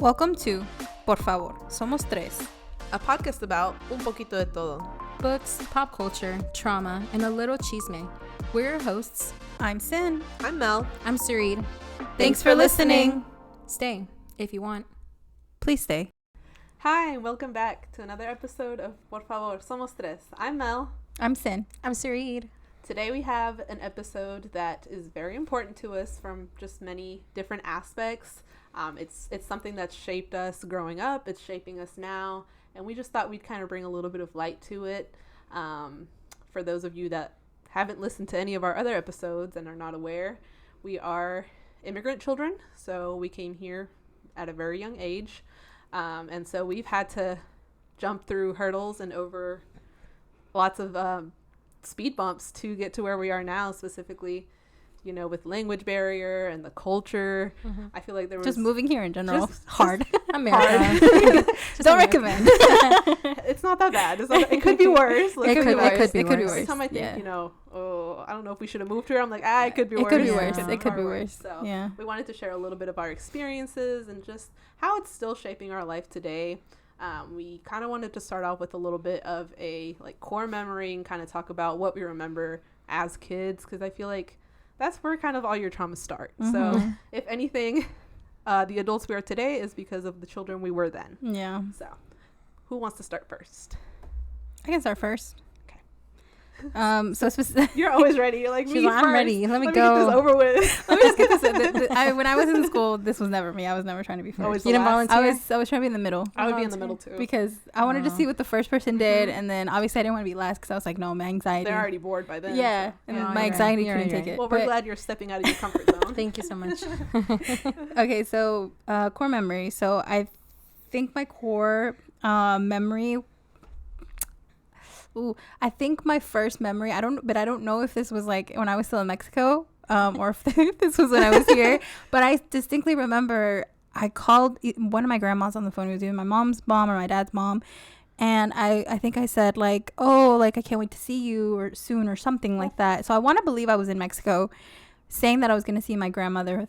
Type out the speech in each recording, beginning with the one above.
Welcome to Por favor, somos tres. A podcast about un poquito de todo. Books, pop culture, trauma, and a little chisme. We're your hosts. I'm Sin. I'm Mel. I'm Sareed. Thanks for listening. Stay if you want. Please stay. Hi, welcome back to another episode of Por favor, somos tres. I'm Mel. I'm Sin. I'm Sareed. Today we have an episode that is very important to us from just many different aspects. It's something that's shaped us growing up. It's shaping us now. And we just thought we'd kind of bring a little bit of light to it. For those of you that haven't listened to any of our other episodes and are not aware, we are immigrant children. So we came here at a very young age. And so we've had to jump through hurdles and over lots of speed bumps to get to where we are now, specifically, you know, with language barrier and the culture. Mm-hmm. I feel like there was just moving here in general. Hard. America. Don't recommend. It's not that bad. It could be worse. It could be worse. Every time I think, you know, I don't know if we should have moved here, I'm like, it could be worse. It could be worse. It could be worse. So yeah. We wanted to share a little bit of our experiences and just how it's still shaping our life today. We kind of wanted to start off with a little bit of a core memory and kind of talk about what we remember as kids, because I feel like that's where kind of all your traumas start. Mm-hmm. So if anything, the adults we are today is because of the children we were then. Yeah. So who wants to start first? I can start first. So you're always ready. You're like, me I'm ready. Let me go. Get this over with. Let me just get this. When I was in school, this was never me. I was never trying to be first. You didn't volunteer? I was trying to be in the middle. I would be in the middle too, because I wanted to see what the first person did, and then obviously I didn't want to be last because I was like, no, my anxiety. They're already bored by then. Yeah, so. And my anxiety couldn't take it. Well, we're glad you're stepping out of your comfort zone. Thank you so much. Okay, so core memory. So I think my core memory. I think my first memory, I don't know if this was when I was still in Mexico, or if this was when I was here, but I distinctly remember I called one of my grandmas on the phone. It was either my mom's mom or my dad's mom. And I think I said I can't wait to see you or soon or something like that. So I want to believe I was in Mexico, saying that I was going to see my grandmother,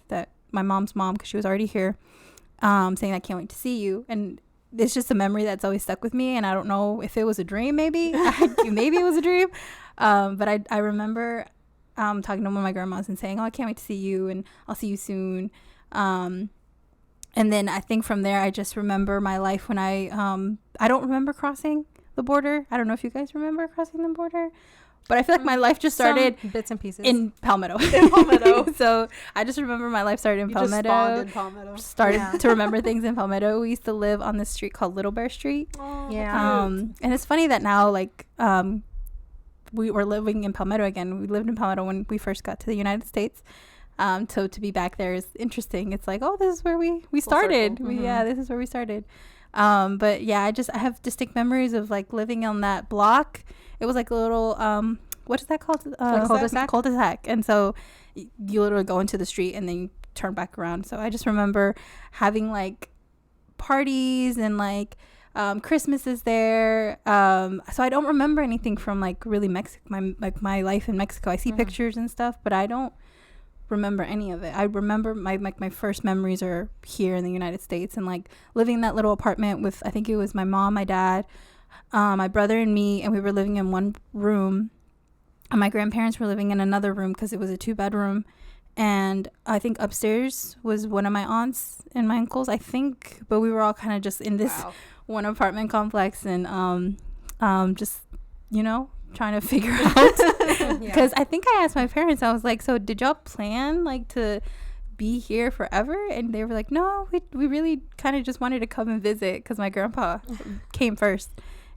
my mom's mom, because she was already here, saying I can't wait to see you. And it's just a memory that's always stuck with me, and I don't know if it was a dream. Maybe it was a dream, but I remember talking to one of my grandmas and saying, I can't wait to see you, and I'll see you soon. And then I think from there I just remember my life when I don't remember crossing the border. I don't know if you guys remember crossing the border, but I feel like my life just started bits and pieces in Palmetto. So I just remember my life started in Palmetto. Just spawned in Palmetto. Started to remember things in Palmetto. We used to live on this street called Little Bear Street. Oh, yeah. And it's funny that now we were living in Palmetto again. We lived in Palmetto when we first got to the United States. So to be back there is interesting. It's like, this is where we started. Mm-hmm. This is where we started. But yeah, I have distinct memories of living on that block. It was like a little what is that called? Cul-de-sac. And so you literally go into the street and then you turn back around. So I just remember having parties and Christmases there. So I don't remember anything from really Mexico, my life in Mexico. I see pictures and stuff, but I don't remember any of it. I remember my first memories are here in the United States and living in that little apartment with, I think it was my mom, my dad, my brother and me, and we were living in one room, and my grandparents were living in another room because it was a 2-bedroom. And I think upstairs was one of my aunts and my uncles, I think, but we were all kind of just in this one apartment complex and just trying to figure out, because I think I asked my parents, I was like, so did y'all plan to be here forever? And they were like, no, we really kind of just wanted to come and visit because my grandpa came first,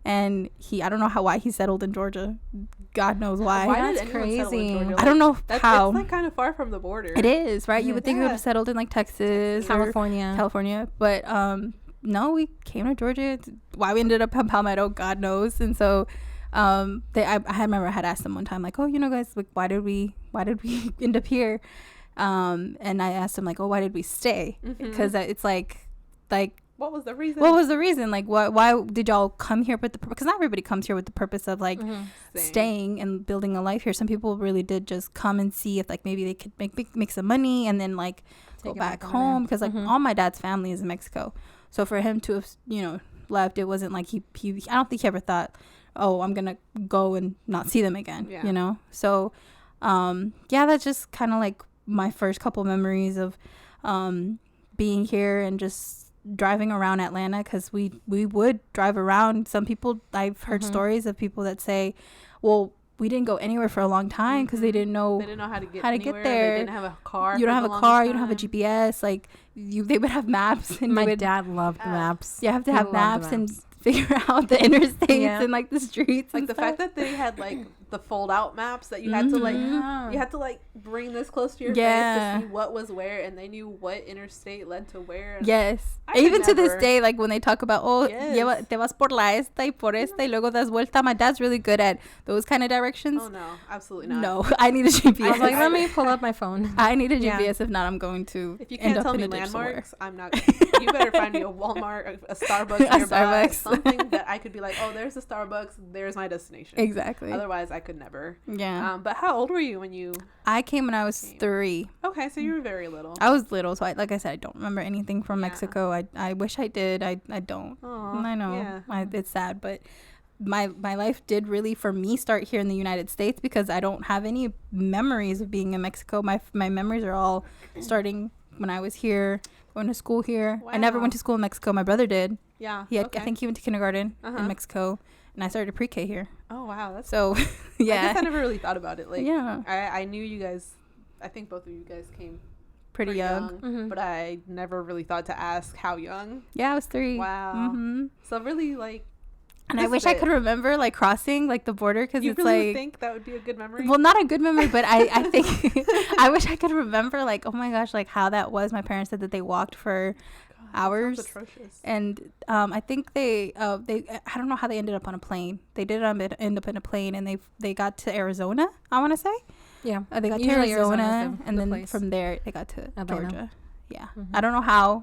and I don't know why he settled in Georgia. God knows why. That's crazy. I don't know how. It's kind of far from the border. It is, right? You would think we would have settled in Texas, California, but no, we came to Georgia. Why we ended up in Palmetto, God knows. And so I remember I had asked them one time, guys, why did we end up here? And I asked them why did we stay? Because it's what was the reason? Why did y'all come here with the purpose? Because not everybody comes here with the purpose of staying and building a life here. Some people really did just come and see if maybe they could make some money and then go back home, because like all my dad's family is in Mexico. So for him to have, you know, left, it wasn't like he I don't think he ever thought, oh, I'm gonna go and not see them again. You know. So that's just kind of like my first couple memories of being here and just driving around Atlanta, because we would drive around. Some people, I've heard stories of people that say, well, we didn't go anywhere for a long time because they didn't know how to get there. They didn't have a car. You don't have a car. You don't have a GPS. Like they would have maps. And my dad loved maps. You have to have maps and figure out the interstates and like the streets. Like the fact that they had like the fold out maps that you had to like bring this close to your face to see what was where, and they knew what interstate led to where. Even to this day, like when they talk about te vas por la esta y por esta y luego das vuelta, my dad's really good at those kind of directions. Oh no, absolutely not. No, I need a GPS. I was like, let me pull up my phone. I need a GPS. If not, I'm going to if you can't tell me landmarks, I'm not. You better find me a Walmart, a Starbucks nearby, something that I could be like, oh, there's a Starbucks, there's my destination. Exactly. Otherwise I could never. But how old were you when you I came when I was 3. Okay, so you were very little. I was little, so like I said, I don't remember anything from Mexico. I wish I did. I don't. Aww, I know. It's sad, but my life did really, for me, start here in the United States, because I don't have any memories of being in Mexico. My memories are all starting when I was here, going to school here. I never went to school in Mexico. My brother did. Yeah. I think he went to kindergarten in Mexico, and I started pre-K here. Oh wow, that's so. I guess I never really thought about it. Like, I knew you guys. I think both of you guys came pretty young, but I never really thought to ask how young. Yeah, I was 3. Wow. So really, like. And I wish I could remember like crossing like the border, because it's really like, think that would be a good memory. Well, not a good memory, but I think I wish I could remember like, oh my gosh, like how that was. My parents said that they walked for hours, and I think they I don't know how they ended up on a plane. They did end up in a plane, and they got to Arizona, I want to say. Yeah, they got to Arizona, and then from there they got to Georgia. Yeah, I don't know how.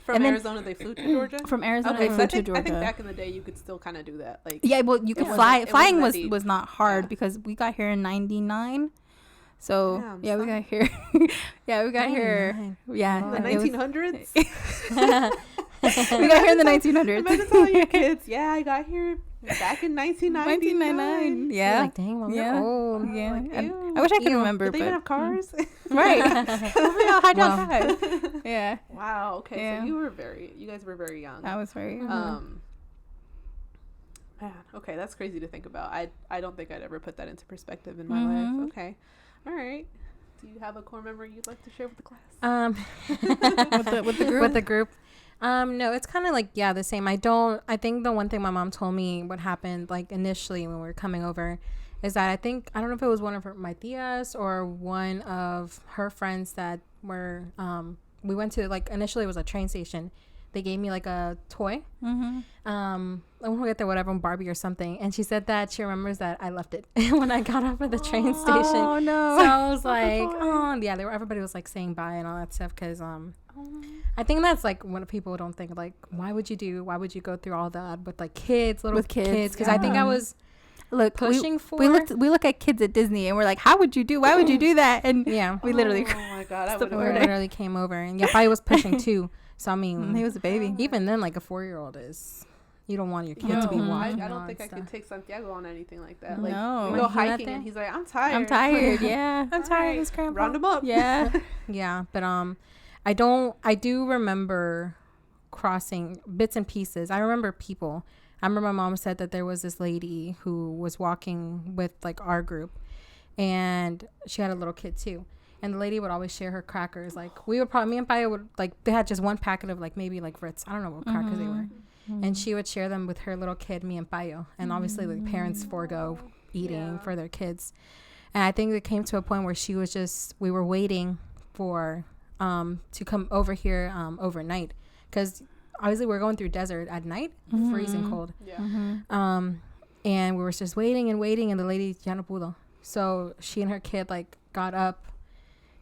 From Arizona they flew to Georgia. From Arizona they flew to Georgia. I think back in the day you could still kind of do that. Like well, you could fly. Flying was not hard because we got here in '99. So we got here. We got here. Yeah, the 1900s. We got here in the 1900s. Imagine telling your kids, I got here back in 1999. Yeah. Like, dang, well, we're old. Yeah. I wish I could remember. Did they even have cars? Right. Yeah. Wow. Okay. Yeah. So you guys were very young. I was very young. Man. Okay. That's crazy to think about. I don't think I'd ever put that into perspective in my life. Okay. All right. Do you have a core memory you'd like to share with the class? With the group? With the group. No, it's kind of like, the same. I think the one thing my mom told me what happened, like, initially when we were coming over is that I don't know if it was one of my tias or one of her friends that were, we went to, like, initially it was a train station. They gave me, like, a toy. I won't get there, whatever, Barbie or something. And she said that she remembers that I left it when I got off of the train station. Oh, no. So I was like, everybody was, like, saying bye and all that stuff because, I think that's like what people don't think, like, why would you go through all that with like kids, little kids? Because I think I was pushing we look at kids at Disney and we're like, why would you do that? And we literally oh my god, we literally came over, and I was pushing too. So I mean, he was a baby. Even then, like a 4-year-old is. You don't want your kid to be watching. I don't think I could take Santiago on anything like that. Like, we go hiking and he's like, I'm tired. Yeah. I'm tired. This grandpa. Round him up. Yeah. Yeah, but I do remember crossing bits and pieces. I remember people. I remember my mom said that there was this lady who was walking with like our group, and she had a little kid too. And the lady would always share her crackers. Like me and Paya would, like, they had just one packet of like maybe like Ritz. I don't know what crackers they were. And she would share them with her little kid, me and Payo. And obviously the parents forego eating for their kids. And I think it came to a point where we were waiting for to come over here overnight, because obviously we're going through desert at night, freezing cold. And we were just waiting and the lady ya no pudo, so she and her kid like got up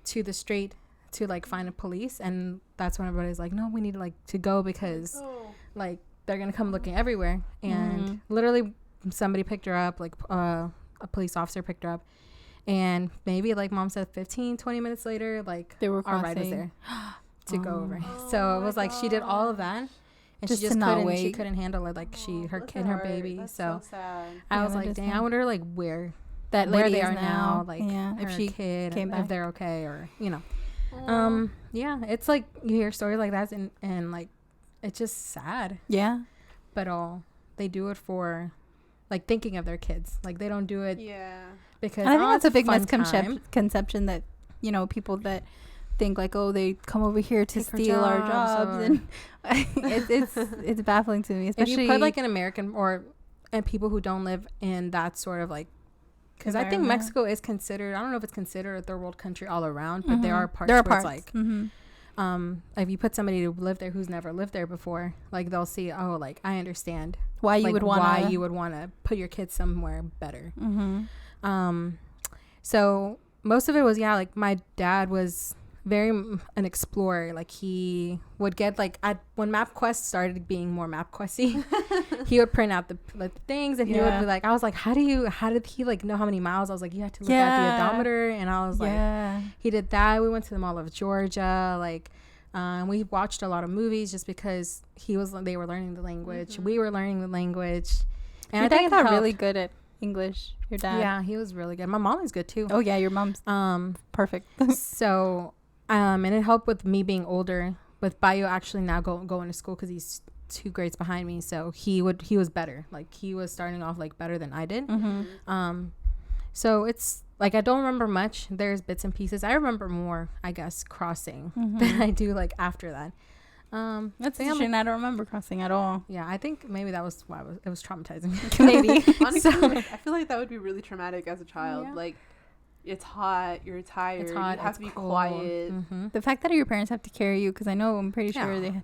to the street to like find a police, and that's when everybody's like, no, we need to go because like they're gonna come looking everywhere. And literally somebody picked her up, like a police officer picked her up, And maybe like mom said 15-20 minutes later, like they were our ride was there to go over. So it was like she did all of that, and just she just couldn't handle it, like her kid, her baby. That's so sad. I was like, dang, I wonder like where they are now, like if she kid came back, if they're okay, or it's like you hear stories like that, and like it's just sad. Yeah, but they do it for like thinking of their kids, like they don't do it because I think that's a big misconception that people that think like, oh, they come over here to steal our jobs, and it's baffling to me, especially if you put like an American and people who don't live in that sort of like, because I think Mexico is considered, I don't know if it's considered a third world country all around, but there are parts where it's like if you put somebody to live there who's never lived there before, like they'll see, oh, like I understand why you would want to put your kids somewhere better. So most of it was like my dad was very an explorer. Like he would get like when MapQuest started being more MapQuesty, he would print out the things, and he would be like, I was like, how did he like know how many miles? I was like, you had to look at the odometer, and I was like, he did that. We went to the Mall of Georgia, like we watched a lot of movies just because they were learning the language, we were learning the language, and I think he got really good at English. Your dad? Yeah, he was really good. My mom is good too. Oh yeah, your mom's perfect. So and it helped with me being older, with Bayo actually now going to school because he's 2 grades behind me. So he was better. Like he was starting off like better than I did. So it's like I don't remember much. There's bits and pieces. I remember more, I guess, crossing than I do like after that. That's interesting. I don't remember crossing at all. Yeah, I think maybe that was why it was traumatizing. Maybe. Honestly, I feel like that would be really traumatic as a child. Yeah. Like, it's hot, you're tired, you have to be cold. Quiet. The fact that your parents have to carry you, because I'm pretty sure they.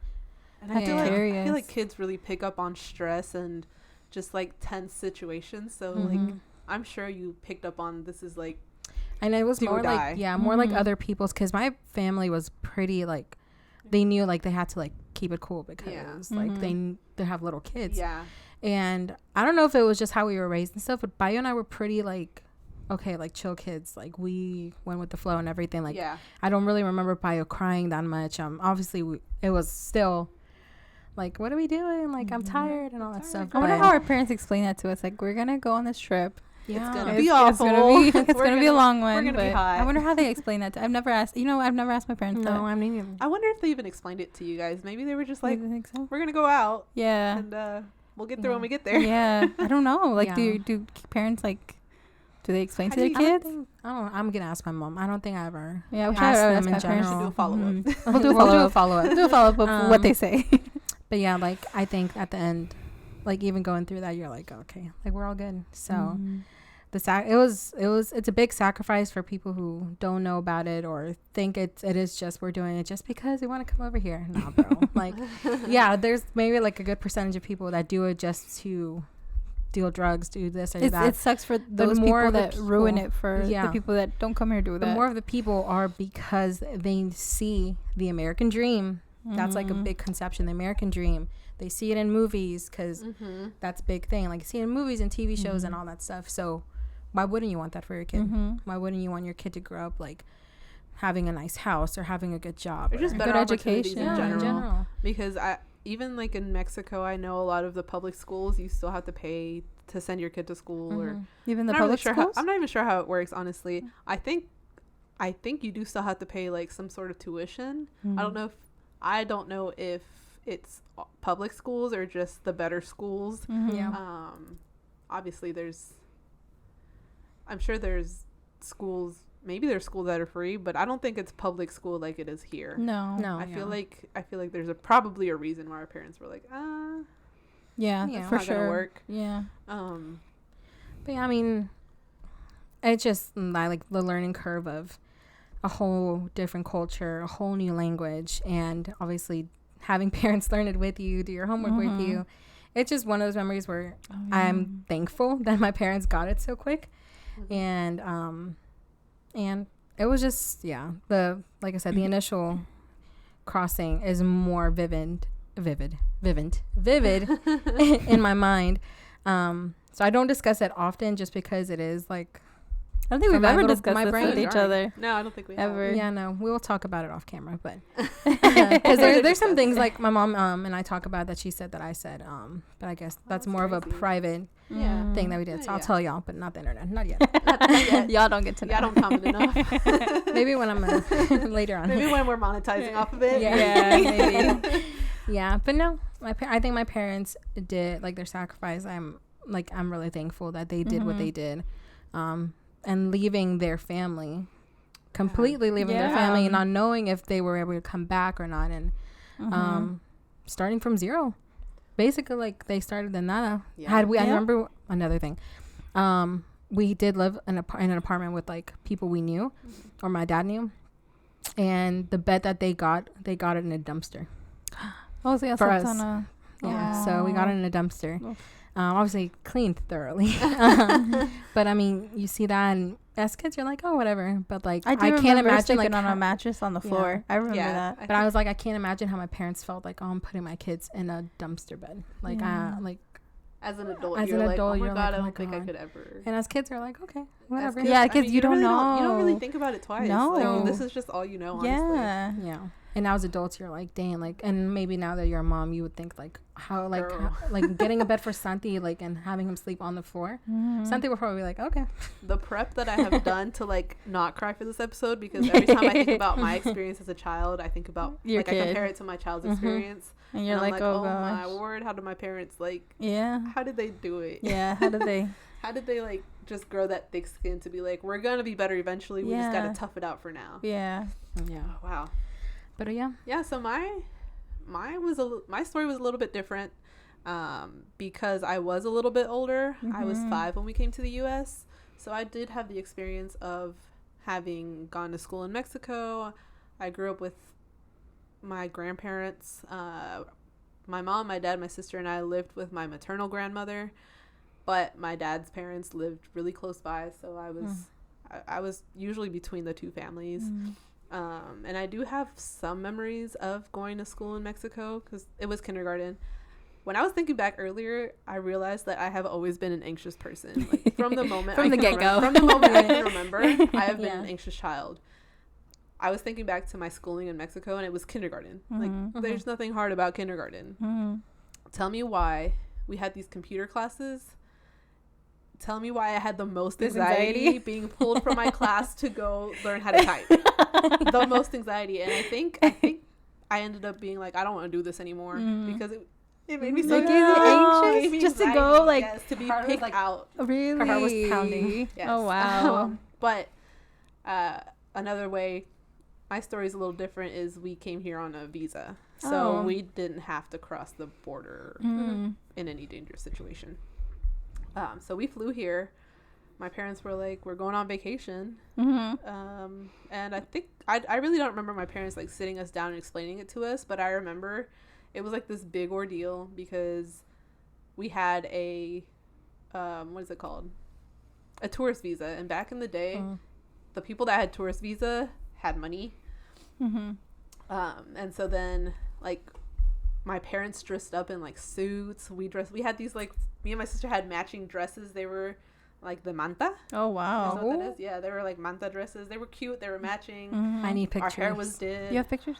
And I feel like kids really pick up on stress and just like tense situations. So like, I'm sure you picked up on this is like. And it was more like more like other people's, because my family was pretty like. They knew like they had to like keep it cool because like they have little kids. Yeah. And I don't know if it was just how we were raised and stuff, but Bayo and I were pretty like, okay, like chill kids. Like we went with the flow and everything. Like I don't really remember Bayo crying that much. Obviously it was still like, what are we doing? Like I'm tired and all that stuff. I wonder how our parents explain that to us. Like, we're gonna go on this trip. Yeah, it's gonna be awful. It's gonna be a long one. We're gonna be hot. I wonder how they explain that. I've never asked. I've never asked my parents. No, I mean, I wonder if they even explained it to you guys. Maybe they were just like, "We're gonna go out." Yeah, and we'll get there when we get there. Yeah, I don't know. Like, do parents like? Do they explain to their kids? I'm gonna ask my mom. I don't think I ever. Yeah, we should ask in general. Do a follow up. We'll do a follow up. Do a follow up of what they say. But yeah, like I think at the end, like even going through that, you're like, okay, like we're all good. So. It's a big sacrifice for people who don't know about it or think it is just we're doing it just because we want to come over here. Nah, bro. Like, yeah, there's maybe like a good percentage of people that do it just to deal drugs, do this or that. It sucks for those people that ruin it for the people that don't come here to do that. The more of the people are because they see the American dream. That's like a big conception, the American dream. They see it in movies because that's a big thing. Like, see it in movies and TV shows and all that stuff. So why wouldn't you want that for your kid? Why wouldn't you want your kid to grow up like having a nice house or having a good job or just better good education in general? Because even like in Mexico, I know a lot of the public schools you still have to pay to send your kid to school or even the public schools. I'm not even sure how it works, honestly. I think you do still have to pay like some sort of tuition. I don't know if it's public schools or just the better schools. Obviously I'm sure there's schools, maybe there's schools that are free, but I don't think it's public school like it is here. No. I feel like there's probably a reason why our parents were like, yeah, for sure. Gonna work. Yeah. But yeah, I mean, it's just like the learning curve of a whole different culture, a whole new language, and obviously having parents learn it with you, do your homework with you. It's just one of those memories where I'm thankful that my parents got it so quick. And it was just like I said, the initial crossing is more vivid in my mind. So I don't discuss it often just because it is like I don't think we've ever discussed my this brain. with each other. No, I don't think we Ever. have. Yeah, no, we will talk about it off camera, but because there's some things like my mom and I talk about that she said that I said, but I guess that's more crazy. of a private thing that we did. So I'll tell y'all, but not the internet, not yet. Not yet. Y'all don't get to know. Y'all don't comment enough. Maybe when I'm later on. Maybe when we're monetizing off of it. Yeah, maybe. Yeah, but no, I think my parents did like their sacrifice. I'm really thankful that they did what they did, and leaving their family, completely leaving their family, and not knowing if they were able to come back or not, and starting from zero, basically like they started the nada. I remember another thing, we did live in an apartment with like people we knew, or my dad knew, and the bed that they got it in a dumpster. Oh, so for us. Yeah, so we got it in a dumpster. Obviously cleaned thoroughly. But I mean, you see that, and as kids, you're like, oh, whatever. But like, I can't imagine like on a mattress on the floor. I remember that. But I was like, I can't imagine how my parents felt like, oh, I'm putting my kids in a dumpster bed. Like, as an adult, you're like, oh my you're God, like, I don't think I could ever. And as kids, are like, okay, whatever. Yeah, because you don't know. You don't really think about it twice. No. Like, this is just all you know, honestly. Yeah. And now as adults, you're like, dang, like, and maybe now that you're a mom, you would think like, how, like getting a bed for Santi, like, and having him sleep on the floor. Santi would probably be like, okay. The prep that I have done to like not cry for this episode, because every time I think about my experience as a child, I think about I compare it to my child's experience, and you're like, oh my word, how did my parents like? Yeah. How did they do it? Yeah. How did they? How did they like just grow that thick skin to be like, we're gonna be better eventually. We just gotta tough it out for now. Yeah. Yeah. Oh, wow. But yeah. So my story was a little bit different, because I was a little bit older. I was 5 when we came to the U.S. So I did have the experience of having gone to school in Mexico. I grew up with my grandparents. My mom, my dad, my sister, and I lived with my maternal grandmother, but my dad's parents lived really close by. So I was usually between the two families. And I do have some memories of going to school in Mexico because it was kindergarten. When I was thinking back earlier, I realized that I have always been an anxious person. Like, from the moment from the get-go. From the moment I can remember, I have been an anxious child. I was thinking back to my schooling in Mexico, and it was kindergarten. There's nothing hard about kindergarten. Tell me why we had these computer classes. Tell me why I had the most anxiety being pulled from my class to go learn how to type. The most anxiety. And I think I ended up being like, I don't want to do this anymore because it made me so anxious just to go, like, yes, to be picked out. Really? Her heart was pounding. Yes. Oh, wow. But another way, my story is a little different, is we came here on a visa. So we didn't have to cross the border in any dangerous situation. So we flew here. My parents were like, we're going on vacation. And I think, I really don't remember my parents like sitting us down and explaining it to us, but I remember it was like this big ordeal because we had a, what is it called? A tourist visa. And back in the day, the people that had tourist visa had money. And so then like my parents dressed up in like suits. We had these like, me and my sister had matching dresses. They were like the manta. Oh, wow. Is that what that is? Yeah, they were like manta dresses. They were cute. They were matching. I need pictures. Our hair was did. You have pictures?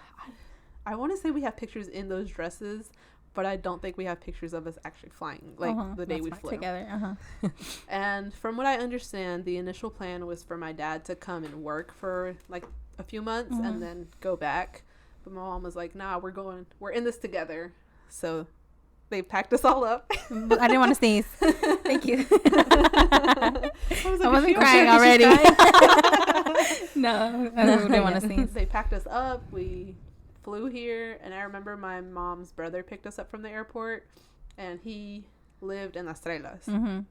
I want to say we have pictures in those dresses, but I don't think we have pictures of us actually flying like the day we flew together. And from what I understand, the initial plan was for my dad to come and work for like a few months and then go back. But my mom was like, nah, we're in this together. So they packed us all up. I didn't want to sneeze. Thank you. I wasn't crying already. No, I didn't want to sneeze. They packed us up. We flew here, and I remember my mom's brother picked us up from the airport, and he lived in Estrellas. And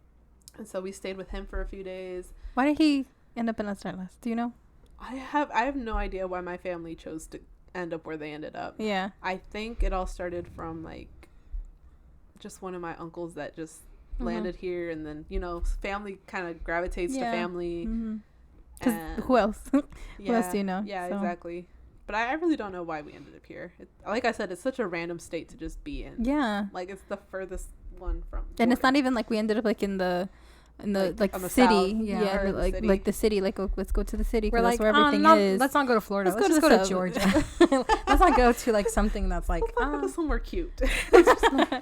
so we stayed with him for a few days. Why did he end up in Estrellas? Do you know? I have no idea why my family chose to end up where they ended up. Yeah. I think it all started from like just one of my uncles that just landed here, and then family kind of gravitates to family. Because who else? Who else do you know? Yeah, so. Exactly. But I really don't know why we ended up here. Like I said, it's such a random state to just be in. Yeah. Like it's the furthest one from. And it's not even like we ended up like in the in the like on the city, south, yeah, like the city, like let's go to the city. We're like, that's where everything is. Let's not go to Florida. Let's go just go to Georgia. Let's not go to like something that's like go to somewhere cute.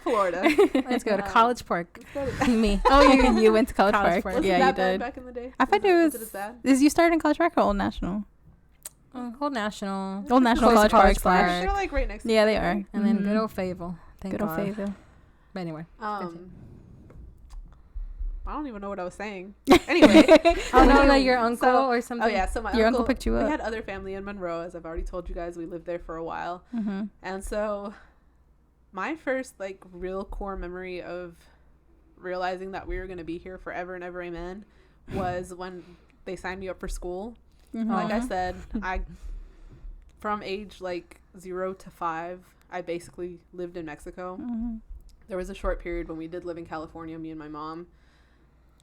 Florida. Let's go to College Park. Me. Oh, you went to College Park. Was yeah, it that you bad did. back in the day? I thought it was. as bad? Is you started in College Park or Old National? Old National. Old National Close to College Park. They're like right next to Yeah, each they other. are. And then good old Fayetteville. Thank Good old God. Fayetteville. But anyway. I don't even know what I was saying. Anyway. Oh, no, that your uncle or something? Oh, yeah. So your uncle picked you up. We had other family in Monroe, as I've already told you guys. We lived there for a while. Mm-hmm. And so my first, like, real core memory of realizing that we were going to be here forever and ever, amen, was when they signed me up for school. Mm-hmm. Like I said, from age, like, 0 to 5, I basically lived in Mexico. Mm-hmm. There was a short period when we did live in California, me and my mom.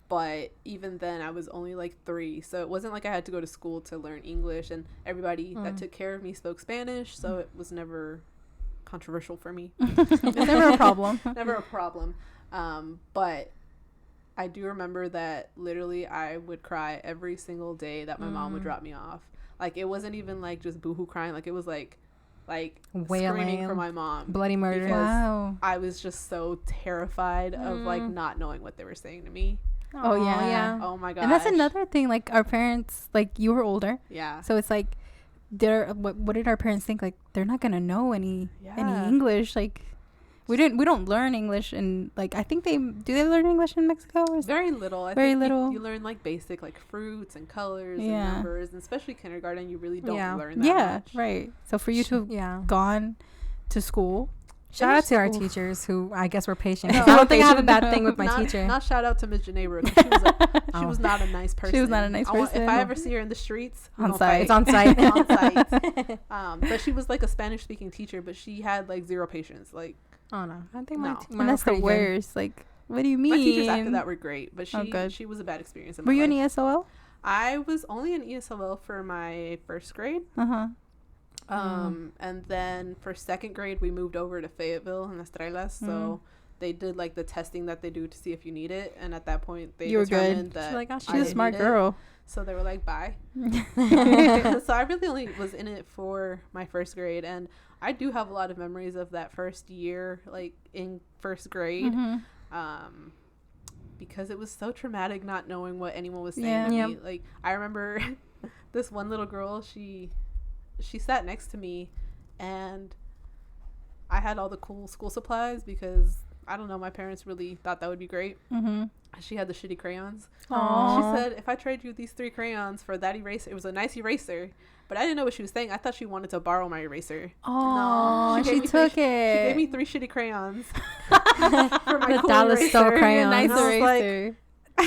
But even then, I was only like 3. So it wasn't like I had to go to school to learn English. And everybody that took care of me spoke Spanish. So it was never controversial for me. Never a problem. Never a problem. But I do remember that literally I would cry every single day that my mom would drop me off. Like, it wasn't even like just boohoo crying. Like, it was like wailing, screaming for my mom. Bloody murder. Wow. I was just so terrified of like not knowing what they were saying to me. Oh, yeah. Oh my god. And that's another thing. Like, our parents, like, you were older. Yeah. So it's like, what did our parents think? Like, they're not gonna know any English. Like, we don't learn English, and like, I think they learn English in Mexico? Or Very little. I very think little. You learn like basic like fruits and colors and Yeah. numbers, and especially kindergarten. You really don't learn that much. Right. So for you to have gone to school. Shout out to our teachers who I guess were patient. No, I don't think I have a bad thing with my not, teacher. Not shout out to Miss Geneva. She was not a nice person. She was not a nice person. If I ever see her in the streets, on site. It's on site. On site. But she was like a Spanish speaking teacher, but she had like 0 patience. Like, oh no, I think no. mine And that's the worst. Like, what do you mean? My teachers after that were great, but she was a bad experience in my life. Were you in ESOL? I was only in ESOL for my 1st grade. And then for 2nd grade, we moved over to Fayetteville in Estrellas. So they did like the testing that they do to see if you need it. And at that point, they determined that she's a smart girl. So they were like, bye. So I really only was in it for my 1st grade. And I do have a lot of memories of that first year, like in 1st grade. Because it was so traumatic not knowing what anyone was saying to me. Like, I remember this one little girl, she sat next to me, and I had all the cool school supplies because, I don't know, my parents really thought that would be great. She had the shitty crayons. Aww. She said, if I trade you these 3 crayons for that eraser, it was a nice eraser, but I didn't know what she was saying. I thought she wanted to borrow my eraser. Oh, no, she took it. She gave me 3 shitty crayons for my cool dollar eraser. store crayon. Nice eraser.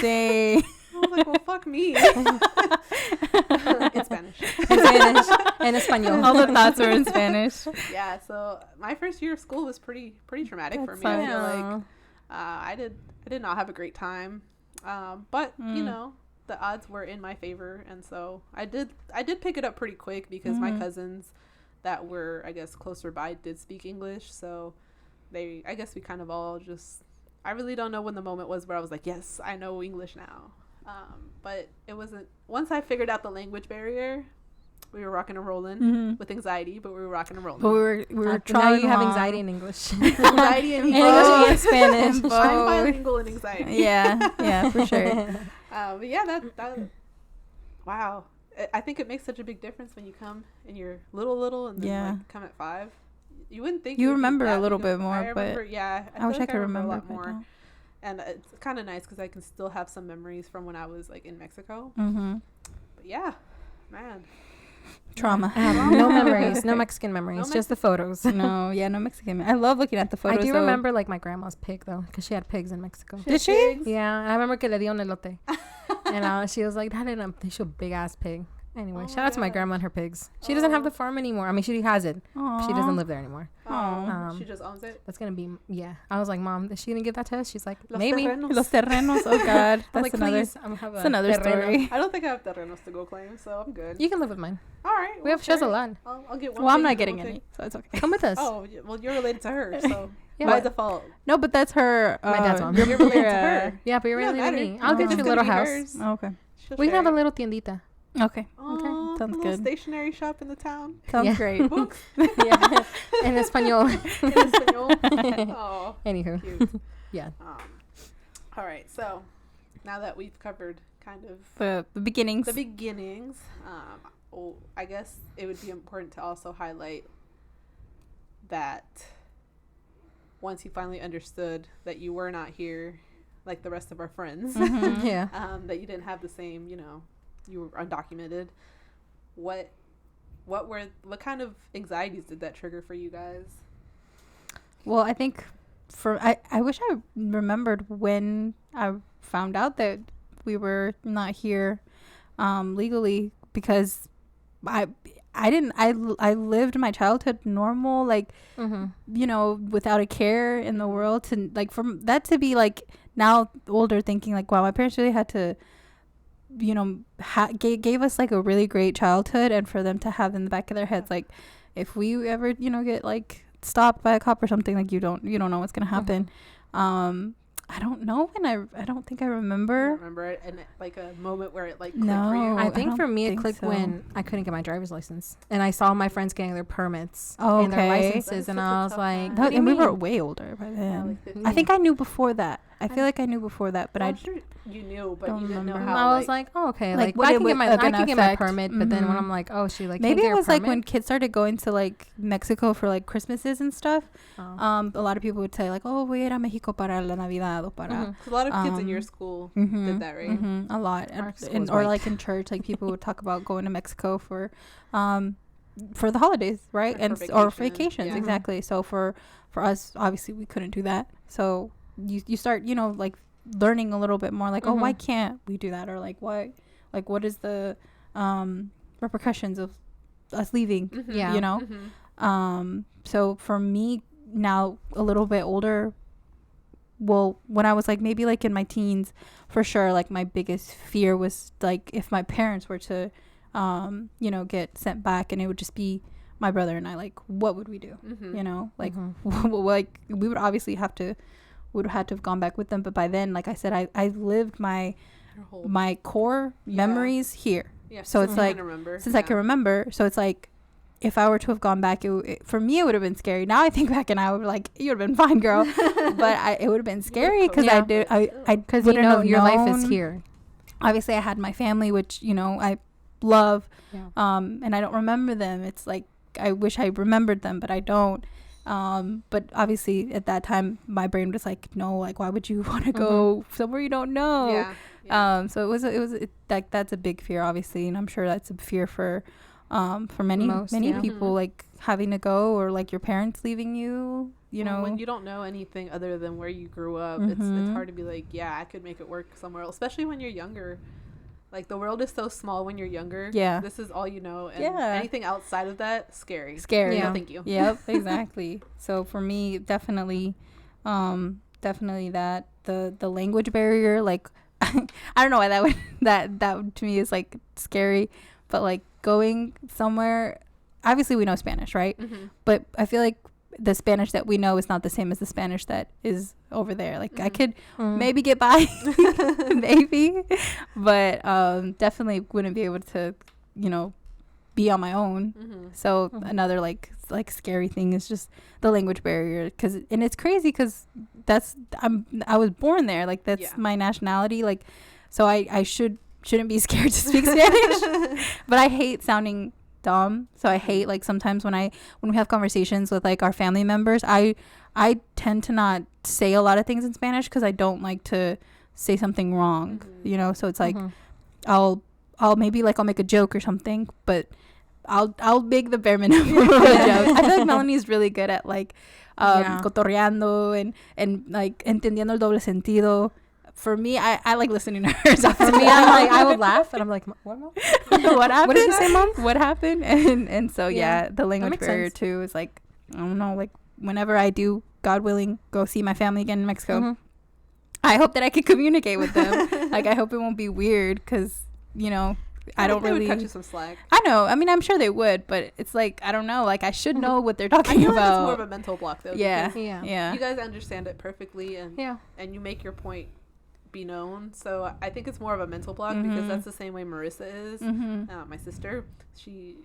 Dang. I was like, well, fuck me. In Spanish. En español. All the thoughts were in Spanish. Yeah, so my first year of school was pretty traumatic for me. I feel like I did not have a great time. But you know, the odds were in my favor, and so I did pick it up pretty quick because my cousins that were, I guess, closer by did speak English, so I guess we kind of all just, I really don't know when the moment was where I was like, yes, I know English now. But it wasn't, once I figured out the language barrier, we were rocking and rolling with anxiety, but we were rocking and rolling. But we were trying. Now you have anxiety in English. Anxiety in English and Spanish. I'm bilingual in anxiety. Yeah, for sure. But yeah, that wow. I think it makes such a big difference when you come and you're little and then like come at 5. You wouldn't think you remember a little bit more, but I wish I could remember a lot more. And it's kind of nice because I can still have some memories from when I was like in Mexico. But yeah, man. Trauma. No memories, no Mexican memories, just the photos. No Mexican. I love looking at the photos. I do remember like my grandma's pig though, because she had pigs in Mexico. Did she? Yeah, and I remember que le dio un elote, and she was like, "That is a big ass pig." Anyway, shout out to my grandma and her pigs. She doesn't have the farm anymore. I mean, she has it. Aww. She doesn't live there anymore. She just owns it. That's gonna be I was like, Mom, is she gonna give that to us? She's like, Los maybe. terrenos. Los terrenos. Oh God, that's like, another. That's another story. I don't think I have terrenos to go claim, so I'm good. You can live with mine. All right. We have shows a lot. I'll get one. Well, I'm not getting any, so it's okay. Come with us. Oh, well, you're related to her, so. By default. No, but that's her. My dad's mom. You're related to her. Yeah, but you're related to me. I'll get you a little house. Oh, okay. We can have a little tiendita. Okay. Oh, sounds a good. Stationery shop in the town. Sounds great. Books. Yeah, in Espanol. Oh, anywho. cute. Yeah. All right. So now that we've covered kind of The beginnings. I guess it would be important to also highlight that once you finally understood that you were not here like the rest of our friends, Yeah, that you didn't have the same, you were undocumented. What kind of anxieties did that trigger for you guys? Well, I think I wish I remembered when I found out that we were not here legally, because I lived my childhood normal, like, without a care in the world, to like, from that to be like now older thinking like, wow, my parents really had to, gave us like a really great childhood, and for them to have in the back of their heads, like, if we ever, get like stopped by a cop or something, like, you don't know what's gonna happen. I don't know when I don't think I remember. Remember it, and like a moment where it like clicked No, for you? I think for me it clicked when I couldn't get my driver's license, and I saw my friends getting their permits and their licenses, and I was like, and we were way older by then. Yeah, like I think I knew before that. I feel like I knew before that, but I'm sure you knew, but you didn't know remember. how. I was like, oh, okay, like, like I can get my permit, but then when I'm like, oh, she like maybe can't it get was her like permit? when kids started going to like Mexico for like Christmases and stuff. A lot of people would say like, oh, voy a ir a Mexico para la Navidad, or para. A lot of kids in your school did that, right? A lot, or like in church, like people would talk about going to Mexico for the holidays, right? Or vacations, exactly. So for us, obviously, we couldn't do that. So you start, like, learning a little bit more, like, oh, why can't we do that, or like, why, like, what is the repercussions of us leaving? So for me now, a little bit older, well, when I was like maybe like in my teens, for sure, like my biggest fear was like if my parents were to get sent back, and it would just be my brother and I, like, what would we do? Like like we would obviously have to have gone back with them, but by then, like I said, I lived my core memories here. So it's like since I can remember, so it's like if I were to have gone back, for me it would have been scary. Now I think back and I would be like, you would have been fine, girl. But it would have been scary because I because your life is here. Obviously I had my family, which I love, and I don't remember them. It's like I wish I remembered them, but I don't. But obviously at that time my brain was like, no, like, why would you want to go somewhere you don't know? So it was like, that's a big fear, obviously, and I'm sure that's a fear for many people, like having to go, or like your parents leaving you, when you don't know anything other than where you grew up. It's hard to be like, yeah, I could make it work somewhere else, especially when you're younger. Like, the world is so small when you're younger. Yeah. This is all you know. And anything outside of that, scary. No, thank you. Yep, exactly. So for me, definitely that the language barrier, like, I don't know why that to me is like scary, but like going somewhere, obviously we know Spanish, right? But I feel like the Spanish that we know is not the same as the Spanish that is over there. Like, I could maybe get by, maybe, but definitely wouldn't be able to, be on my own. So another like scary thing is just the language barrier, and it's crazy because I was born there, like that's my nationality, like, so I shouldn't be scared to speak Spanish, but I hate sounding dumb. So I hate, like, sometimes when we have conversations with like our family members, I tend to not say a lot of things in Spanish because I don't like to say something wrong, so it's like I'll maybe like I'll make a joke or something, but I'll make the bare minimum of a joke. I feel like Melanie's really good at like cotorreando and like entendiendo el doble sentido. For me, I like listening to her. So for me, I'm like, I would laugh and I'm like, what, Mom? What happened? What did you say, Mom? What happened? And so the language barrier too is like, I don't know, like whenever I do, God willing, go see my family again in Mexico, I hope that I can communicate with them. Like, I hope it won't be weird because I don't really cut you some slack. I know. I mean, I'm sure they would, but it's like, I don't know. Like, I should know what they're talking I feel about. like it's more of a mental block, though. Yeah. You guys understand it perfectly, and you make your point be known. So I think it's more of a mental block because that's the same way Marissa is. My sister, she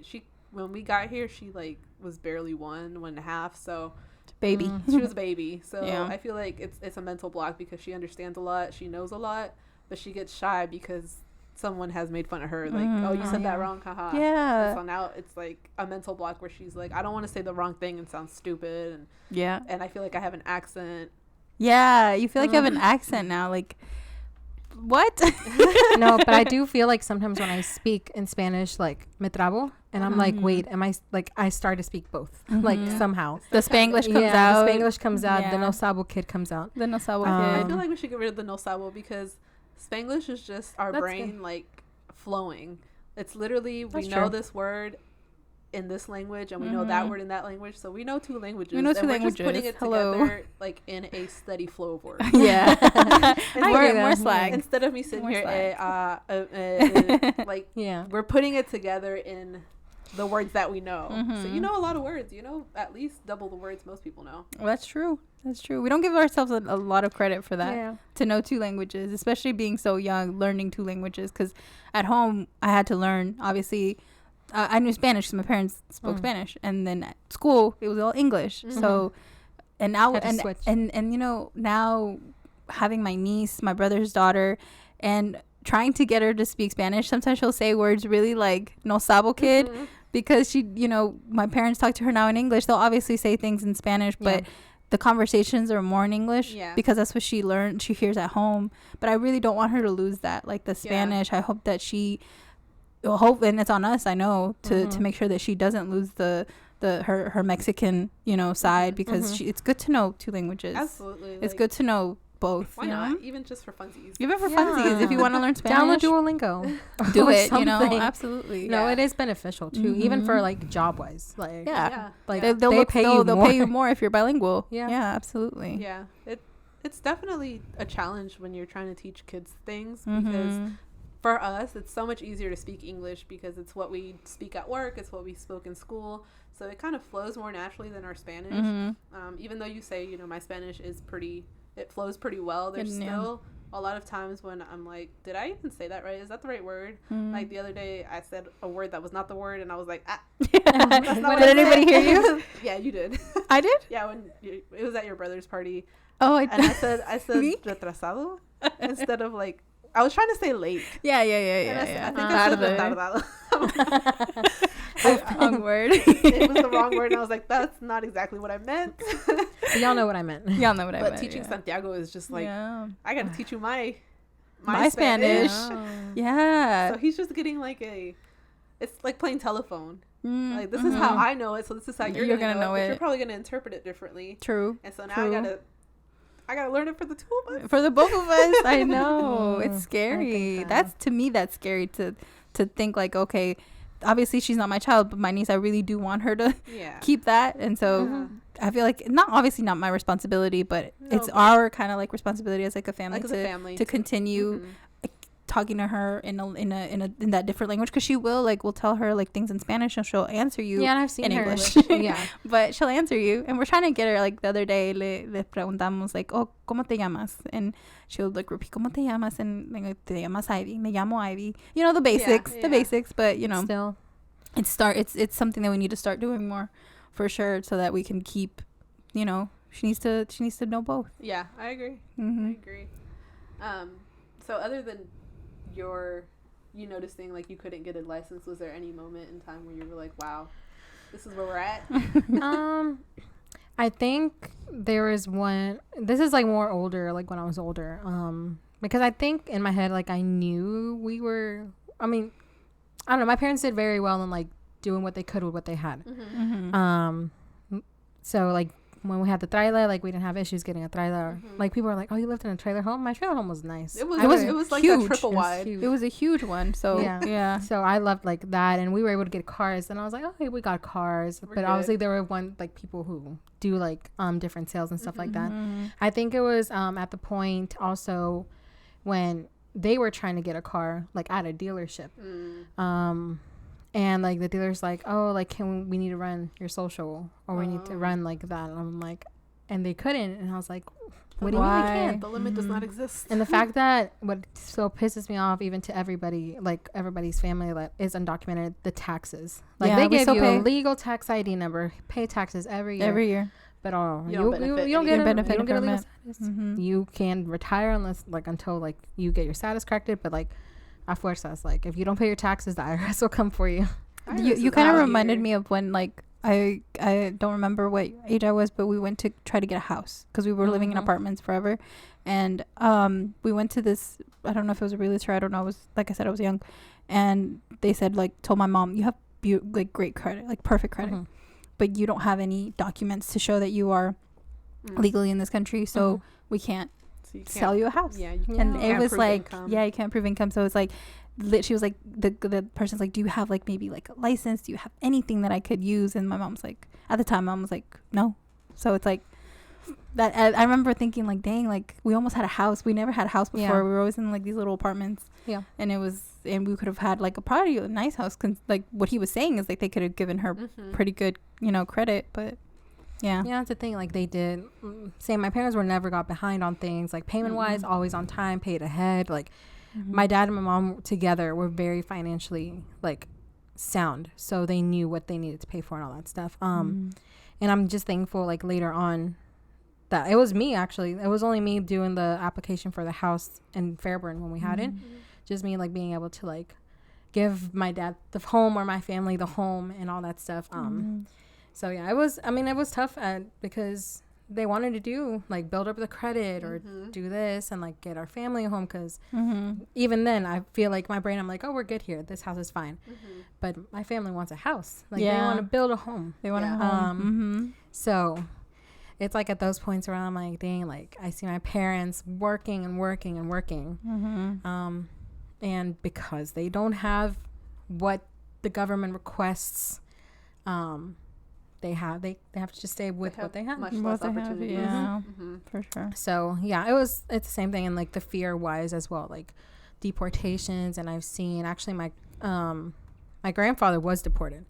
when we got here, she like was barely 1.5, so baby. She was a baby. So I feel like it's a mental block because she understands a lot, she knows a lot, but she gets shy because someone has made fun of her, like, oh, you said that wrong, haha. And so now it's like a mental block where she's like, I don't want to say the wrong thing and sound stupid, and I feel like I have an accent. Yeah, you feel like you have an accent now, like, what? No, but I do feel like sometimes when I speak in Spanish, like, me trabo, and I'm like, wait, am I, like, I start to speak both, like, somehow. The Spanglish comes out. The Spanglish comes out. The no sabo kid comes out. The no sabo kid. I feel like we should get rid of the no sabo because Spanglish is just our brain, like, flowing. It's literally, we know this word in this language and we know that word in that language, so we know 2 languages. We know 2 and languages. We're just putting it together, like, in a steady flow of words. More slang. Instead of me sitting here, like, we're putting it together in the words that we know. So you know a lot of words. You know at least double the words most people know. Well, that's true. We don't give ourselves a lot of credit for that, to know 2 languages, especially being so young, learning 2 languages, because at home I had to learn, obviously. I knew Spanish because my parents spoke Spanish, and then at school it was all English. So, and now and you know, now having my niece, my brother's daughter, and trying to get her to speak Spanish, sometimes she'll say words really like no sabo kid, because she, you know, my parents talk to her now in English. They'll obviously say things in Spanish, but the conversations are more in English because that's what she learned, she hears at home. But I really don't want her to lose that, like the Spanish. I hope that she and it's on us, I know, to make sure that she doesn't lose her Mexican, you know, side, because it's good to know 2 languages. Absolutely. It's good to know both. Why not? Even just for funsies. Even for funsies, if you want to learn Spanish. Download Duolingo. Do it, you know, absolutely. No, it is beneficial too, even for like job wise. Like like they'll pay you more if you're bilingual. Yeah, absolutely. Yeah, it's definitely a challenge when you're trying to teach kids things, because for us, it's so much easier to speak English because it's what we speak at work. It's what we spoke in school. So it kind of flows more naturally than our Spanish. Even though you say, you know, my Spanish is it flows pretty well. There's still a lot of times when I'm like, did I even say that right? Is that the right word? Like the other day, I said a word that was not the word, and I was like, did anybody hear you? Yeah, you did. I did? Yeah, when it was at your brother's party. Oh, I said retrasado instead of like, I was trying to say late. Yeah. I think I said retardado. Wrong word. It was the wrong word, and I was like, that's not exactly what I meant. Y'all know what I meant. But teaching Santiago is just like, I got to teach you my Spanish. Yeah. So he's just getting like it's like playing telephone. Like, this is how I know it, so this is how you're gonna know it. But you're probably gonna interpret it differently. True. And so now I gotta learn it for the 2 of us. For the both of us. I know. It's scary. That's scary to think like, okay, obviously she's not my child, but my niece, I really do want her to keep that. And so I feel like not my responsibility, but it's our kind of like responsibility as like a family, to continue talking to her in that different language, because she we'll tell her like things in Spanish and she'll answer you and I've seen in her English. But she'll answer you, and we're trying to get her, like the other day le preguntamos like, oh, ¿cómo te llamas? And she'll like repeat, ¿cómo te llamas? And like, te llamas Ivy, me llamo Ivy, you know, the basics, but you know, still it's something that we need to start doing more for sure, so that we can keep, you know, she needs to know both. Yeah, I agree. I agree. So other than you noticing like you couldn't get a license, was there any moment in time where you were like, wow, this is where we're at? I think there was one, this is like more older, like when I was older, because I think in my head, like I knew I don't know, my parents did very well in like doing what they could with what they had. So like when we had the trailer, like we didn't have issues getting a trailer. Like people were like, oh, you lived in a trailer home? My trailer home was nice. It was like huge. A triple wide. It was a huge one. So yeah. So I loved like that, and we were able to get cars, and I was like, okay, we got cars. But obviously there were people who do like different sales and stuff like that. I think it was at the point also when they were trying to get a car like at a dealership. And like the dealer's like, oh, like we need to run your social, or we need to run like that. And I'm like, and they couldn't. And I was like, what do you mean they can't? The limit does not exist. And the fact that what so pisses me off, even to everybody, like everybody's family that is undocumented, the taxes. Like they give you a legal tax ID number, pay taxes every year. But you don't get a legal status. You can retire until like you get your status corrected. But like, a fuerzas, like if you don't pay your taxes, the IRS will come for you. You kind of reminded me of when like I don't remember what age I was, but we went to try to get a house because we were living in apartments forever, and we went to this. I don't know if it was a realtor. I don't know. It was like I said, I was young, and they said like told my mom, you have like great credit, like perfect credit, but you don't have any documents to show that you are legally in this country, so we can't sell you a house. Yeah, and it was like income. You can't prove income. So it's like she was like the person's like, do you have like maybe like a license, do you have anything that I could use? And my mom's like, at the time mom was like, no. So it's like that. I remember thinking like, dang, like we almost had a house. We never had a house before. We were always in like these little apartments, and we could have had like probably a nice house. Like what he was saying is like they could have given her pretty good credit, but that's the thing. Like they did say my parents never got behind on things like payment wise, always on time, paid ahead. Like my dad and my mom together were very financially like sound, so they knew what they needed to pay for and all that stuff. And I'm just thankful like later on that it was me, actually. It was only me doing the application for the house in Fairburn when we had it. Just me like being able to like give my dad the home or my family the home and all that stuff. So yeah, it was tough because they wanted to do like build up the credit or do this and like get our family a home, because even then I feel like my brain, I'm like, oh, we're good here, this house is fine, but my family wants a house, like they want to build a home, they want a home. So it's like at those points where I'm like, dang, like I see my parents working and working and working, and because they don't have what the government requests, they have to just stay with what they have. Much less opportunity. For sure. So yeah, it's the same thing, and like the fear wise as well, like deportations. And I've seen actually my grandfather was deported.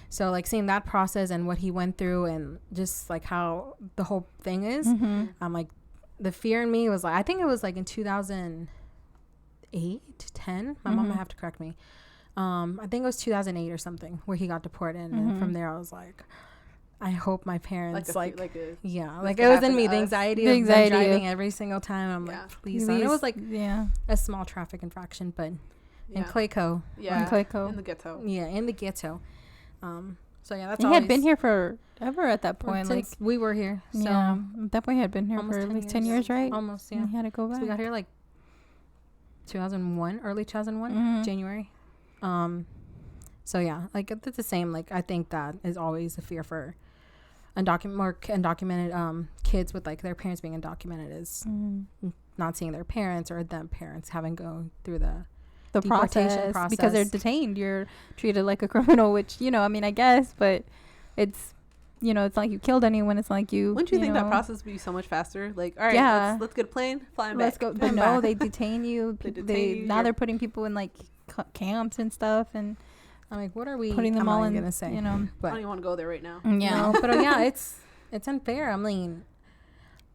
So like seeing that process and what he went through and just like how the whole thing is, I'm like, the fear in me was like, I think it was like in 2008, 10. My mom might have to correct me. I think it was 2008 or something where he got deported, and from there I was like, I hope my parents like it was in me, the anxiety of driving every single time. I'm like, please don't. It was like a small traffic infraction, but in Clayco, in the ghetto, in the ghetto. So yeah, that's. He had been here forever at that point. Like we were here. So at that point he had been here for at least 10 years, right? Almost, yeah. And he had to go back. So we got here like 2001, early 2001, January. So yeah, like it's the same. Like I think that is always a fear for undocumented kids with like their parents being undocumented is not seeing their parents, or them parents having go through the deportation process because they're detained. You're treated like a criminal, which I guess, but it's it's not like you killed anyone. It's not like you. Wouldn't you think that process would be so much faster? Like, all right, let's get a plane, flying back. Let's go. But no, they detain you. Now they're putting people in like camps and stuff, and I'm like, what are we putting them all in? Gonna say, but I don't even want to go there right now. Yeah, but yeah, it's unfair. I mean,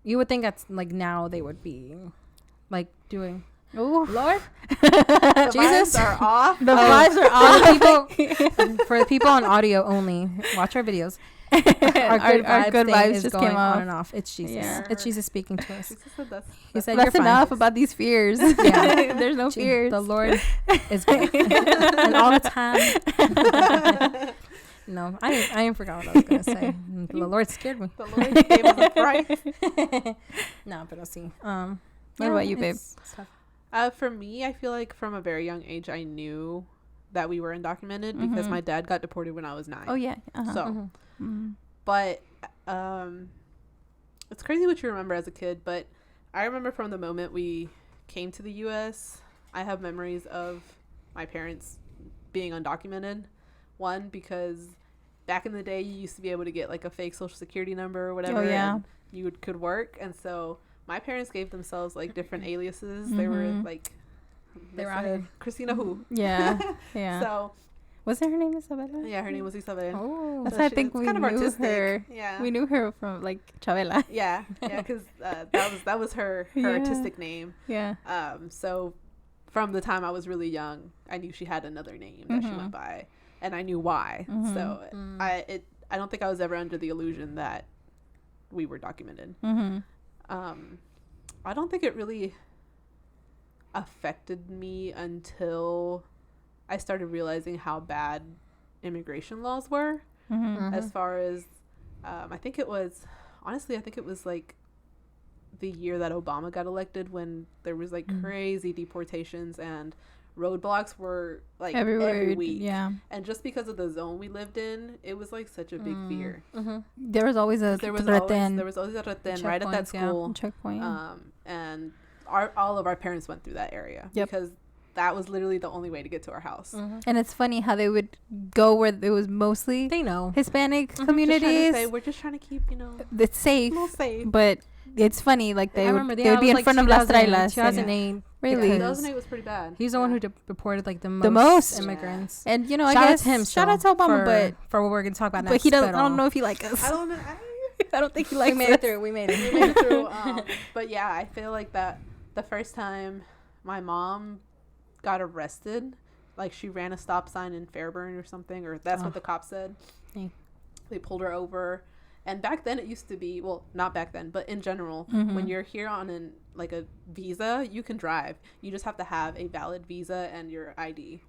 you would think that's like now they would be like doing. Oh Lord, Jesus, vibes are off. The vibes are off. For the people on audio only, watch our videos. Our good vibes just came on and off. It's Jesus. Yeah. It's Jesus speaking to us. He said, "That's enough about these fears." Yeah, there's no fears. The Lord is good, and all the time. No, I ain't forgot what I was gonna say. The Lord scared me. The Lord gave us a fright. No, but I'll see. What about you, babe? For me, I feel like from a very young age, I knew that we were undocumented because my dad got deported when I was 9. Oh yeah. So, but it's crazy what you remember as a kid. But I remember from the moment we came to the U.S., I have memories of my parents being undocumented. One, because back in the day, you used to be able to get like a fake social security number or whatever. Oh yeah. And could work, and so my parents gave themselves like different aliases. They were like They were out here. Christina who? Yeah. Yeah. So was her name Isabella? yeah, her name was Isabel. Oh, that's I think we kind of knew artistic. Her. Yeah, we knew her from like Chavela. Yeah, because that was her artistic name. Yeah. So from the time I was really young, I knew she had another name that she went by, and I knew why. So I don't think I was ever under the illusion that we were documented. I don't think it really affected me until I started realizing how bad immigration laws were. As far as I think it was like the year that Obama got elected, when there was like crazy deportations and roadblocks were like every week. Yeah. And just because of the zone we lived in, it was like such a big fear. There was always a retén right at that school. Checkpoint. And all of our parents went through that area because that was literally the only way to get to our house. And it's funny how they would go where it was mostly Hispanic communities. We're just trying to keep, it's safe. A little safe. But it's funny, like they would be in front of Las Trailas. 2008. Really? 2008 was pretty bad. He's the one who deported like the most immigrants. Yeah. And I guess him. Shout out to Obama, for what we're gonna talk about next. But he doesn't. I don't know if he likes us. I don't know. I don't think he likes us. We made it through. But yeah, I feel like that the first time my mom got arrested, like she ran a stop sign in Fairburn or something, or that's what the cops said. They pulled her over, and back then it used to be, well, not back then, but in general, when you're here on a visa, you can drive. You just have to have a valid visa and your ID.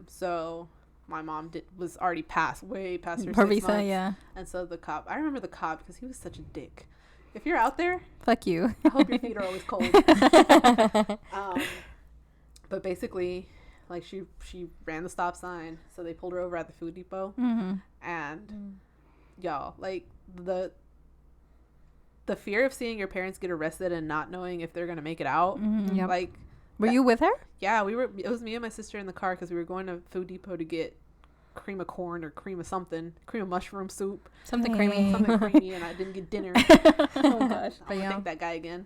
So my mom was already way past her 6 visa, months. And so I remember the cop because he was such a dick. If you're out there, fuck you. I hope your feet are always cold. But basically, like she ran the stop sign, so they pulled her over at the food depot, and y'all, like the fear of seeing your parents get arrested and not knowing if they're gonna make it out. Like, were you with her? Yeah, we were. It was me and my sister in the car because we were going to food depot to get cream of corn or cream of mushroom soup, something creamy, and I didn't get dinner. Oh gosh, I don't think that guy again.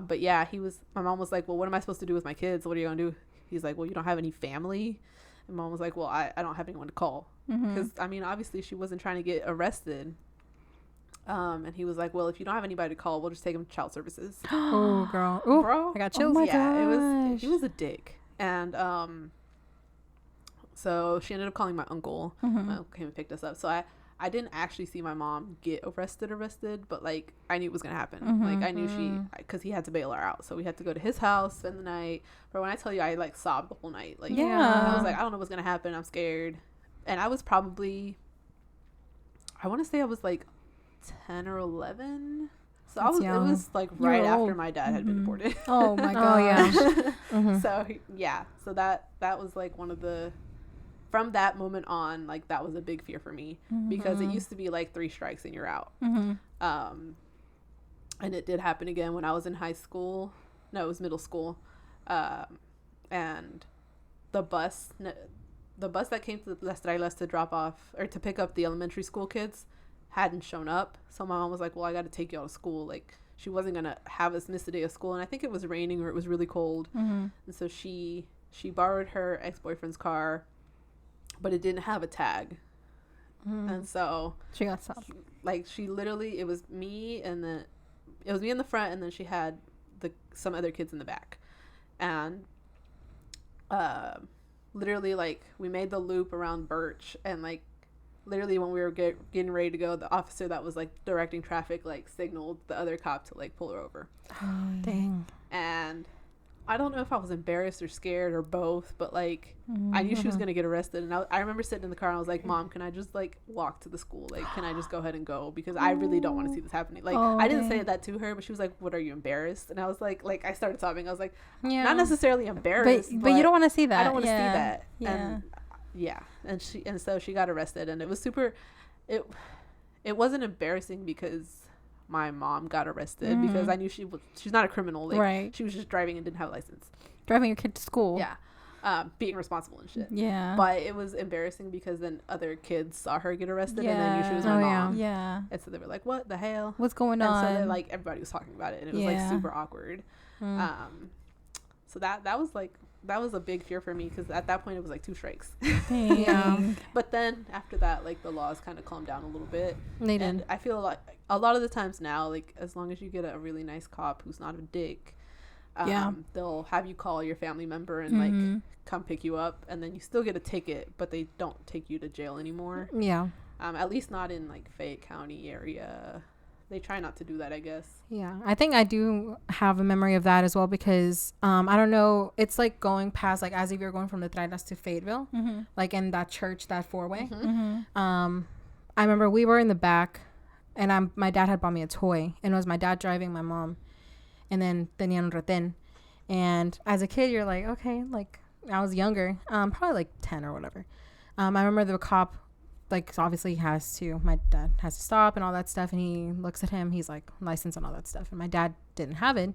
But yeah, my mom was like, well, what am I supposed to do with my kids? What are you gonna do? He's like, well, you don't have any family. And mom was like, well, I don't have anyone to call, because I mean, obviously she wasn't trying to get arrested. And he was like, well, if you don't have anybody to call, we'll just take him to child services. Oh girl. Ooh, bro, I got chills. Oh my gosh. He was a dick. And so she ended up calling my uncle. My uncle came and picked us up. So I didn't actually see my mom get arrested, but like I knew it was gonna happen. Like I knew because he had to bail her out, so we had to go to his house, spend the night. But when I tell you, I like sobbed the whole night. Like I was like, I don't know what's gonna happen. I'm scared. And I was probably, I want to say I was like 10 or 11. So it was like right after my dad had been deported. Oh my gosh. So yeah, so that was like one of the, from that moment on, like that was a big fear for me, because it used to be like 3 strikes and you're out. And it did happen again when I was in high school. No, it was middle school. And the bus that came to Las Trailas to drop off or to pick up the elementary school kids hadn't shown up. So my mom was like, well, I got to take y'all to school. Like she wasn't going to have us miss a day of school. And I think it was raining or it was really cold. And so she borrowed her ex-boyfriend's car, but it didn't have a tag. And so she got stopped. Like she literally, it was me in the front, and then she had some other kids in the back. And literally, like, we made the loop around Birch, and like literally when we were getting ready to go, the officer that was like directing traffic like signaled the other cop to like pull her over. Oh, dang. And I don't know if I was embarrassed or scared or both, but like I knew she was gonna get arrested, and I remember sitting in the car and I was like, Mom, can I just like walk to the school? Like, can I just go ahead and go, because I really don't want to see this happening. Like I didn't say that to her, but she was like, what, are you embarrassed? And I was like I started sobbing. I was like, not necessarily embarrassed, but you don't want to see that. I don't want to see that. Yeah. And so she got arrested, and it was super, it wasn't embarrassing because my mom got arrested, because I knew she's not a criminal. Like, right. She was just driving and didn't have a license. Driving your kid to school. Yeah. Being responsible and shit. Yeah. But it was embarrassing because then other kids saw her get arrested, and they knew she was my mom. Yeah. And so they were like, what the hell? What's going on? And so like everybody was talking about it, and it was like super awkward. So So that was a big fear for me, because at that point it was like 2 strikes. Yeah. But then after that, like, the laws kind of calmed down a little bit. They did. And I feel like a lot of the times now, like, as long as you get a really nice cop who's not a dick, they'll have you call your family member and like come pick you up, and then you still get a ticket, but they don't take you to jail anymore. Yeah. At least not in like Fayette County area. They try not to do that, I guess. Yeah, I think I do have a memory of that as well, because I don't know, it's like going past, like, as if you're going from the Traidas to Fayetteville, like in that church, that 4-way. I remember we were in the back, and my dad had bought me a toy, and it was my dad driving my mom, and then tenían un retén. And as a kid, you're like, okay, like, I was younger, probably like 10 or whatever. I remember the cop, like, obviously my dad has to stop and all that stuff, and he looks at him, he's like, license and all that stuff, and my dad didn't have it.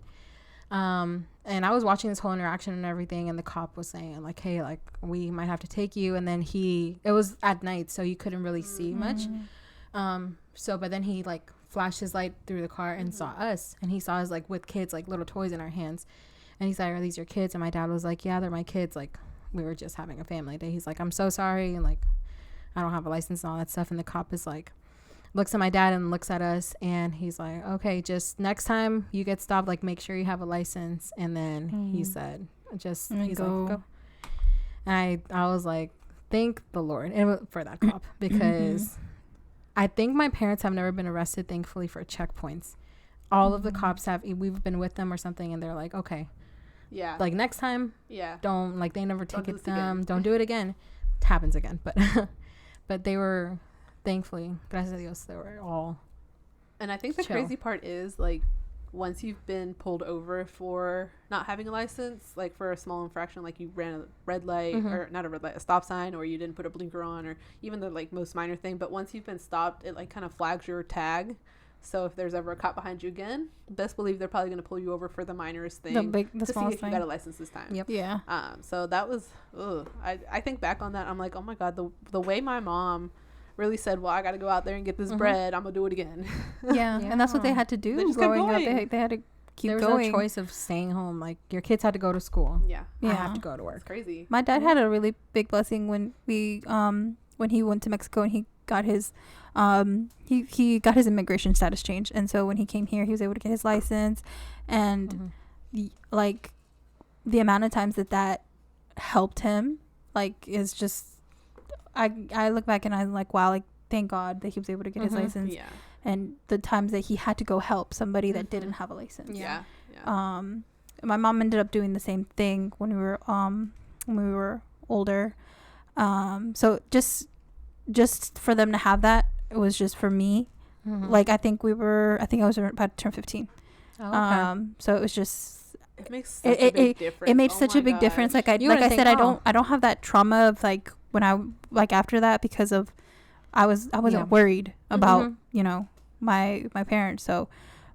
And I was watching this whole interaction and everything, and the cop was saying like, hey, like, we might have to take you. And then it was at night, so you couldn't really see much. But then he like flashed his light through the car and saw us, and he saw us like with kids, like little toys in our hands, and he's like, are these your kids? And my dad was like, yeah, they're my kids, like, we were just having a family day. He's like, I'm so sorry, and like, I don't have a license and all that stuff. And the cop is like, looks at my dad and looks at us, and he's like, okay, just next time you get stopped, like, make sure you have a license. And then he said, he's like, go. And I was like, thank the Lord for that cop, because I think my parents have never been arrested, thankfully, for checkpoints. All of the cops we've been with them or something, and they're like, okay, yeah, like, next time, don't, like, they never ticket them, don't do it again. It happens again, but they were, thankfully, gracias a Dios, they were all And I think the crazy part is, like, once you've been pulled over for not having a license, like for a small infraction, like you ran a red light, or not a red light, a stop sign, or you didn't put a blinker on, or even the like most minor thing, but once you've been stopped, it like kind of flags your tag. So if there's ever a cop behind you again, best believe they're probably going to pull you over for the minorest thing, to see if you got a license this time. Yep. Yeah. So that was, I think back on that, I'm like, oh my God, the way my mom really said, well, I got to go out there and get this bread, I'm gonna do it again. Yeah. And that's what they had to do growing up. They had to keep there was going. no choice of staying home. Like, your kids had to go to school. I have to go to work. It's crazy. My dad had a really big blessing when he went to Mexico and he got his he got his immigration status changed, and so when he came here, he was able to get his license, and like the amount of times that helped him, like, is just, I look back and I'm like, wow, like, thank God that he was able to get his license. Yeah. And the times that he had to go help somebody that didn't have a license. Yeah. My mom ended up doing the same thing when we were older. So just for them to have that, it was just for me. Like, I think I was about to turn 15. So it was just, it makes such a big difference. It made such a big difference. Like I said, I don't have that trauma of like when I, like, after that, because of I wasn't worried about my parents. So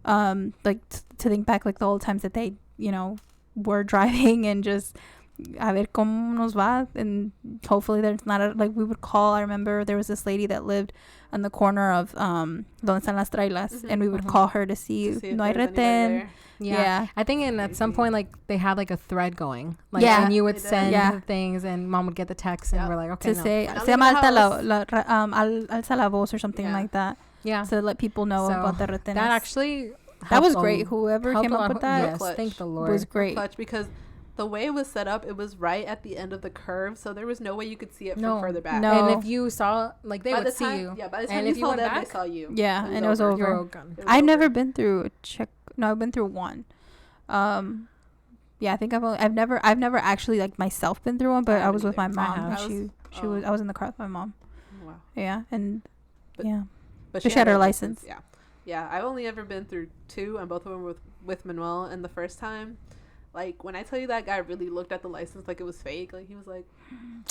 like to think back, like the old times that they were driving and just a ver cómo nos va, and hopefully there's not like we would call. I remember there was this lady that lived on the corner of donde están las trailas, and we would call her to see no hay retén. Yeah. I think at some point, like, they had like a thread going, like, and you would send things, and mom would get the text, and we're like, okay, to say se llama alza la voz or something like that. Yeah, so let people know about the retenes. That actually was great. Whoever came up with that, thank the Lord, it was great. Clutch, because the way it was set up, it was right at the end of the curve, so there was no way you could see it from further back. No. And if you saw, like, they would see you. Yeah, by the time you saw them, they saw you. Yeah, and it was over. I've never been through a check. No, I've been through one. Yeah, I think I've never actually, like, myself been through one, but I was with my mom. I was in the car with my mom. Wow. Yeah, but she had her license. Yeah. I've only ever been through 2, and both of them were with Manuel. And the first time, like, when I tell you that guy really looked at the license like it was fake, like, he was like,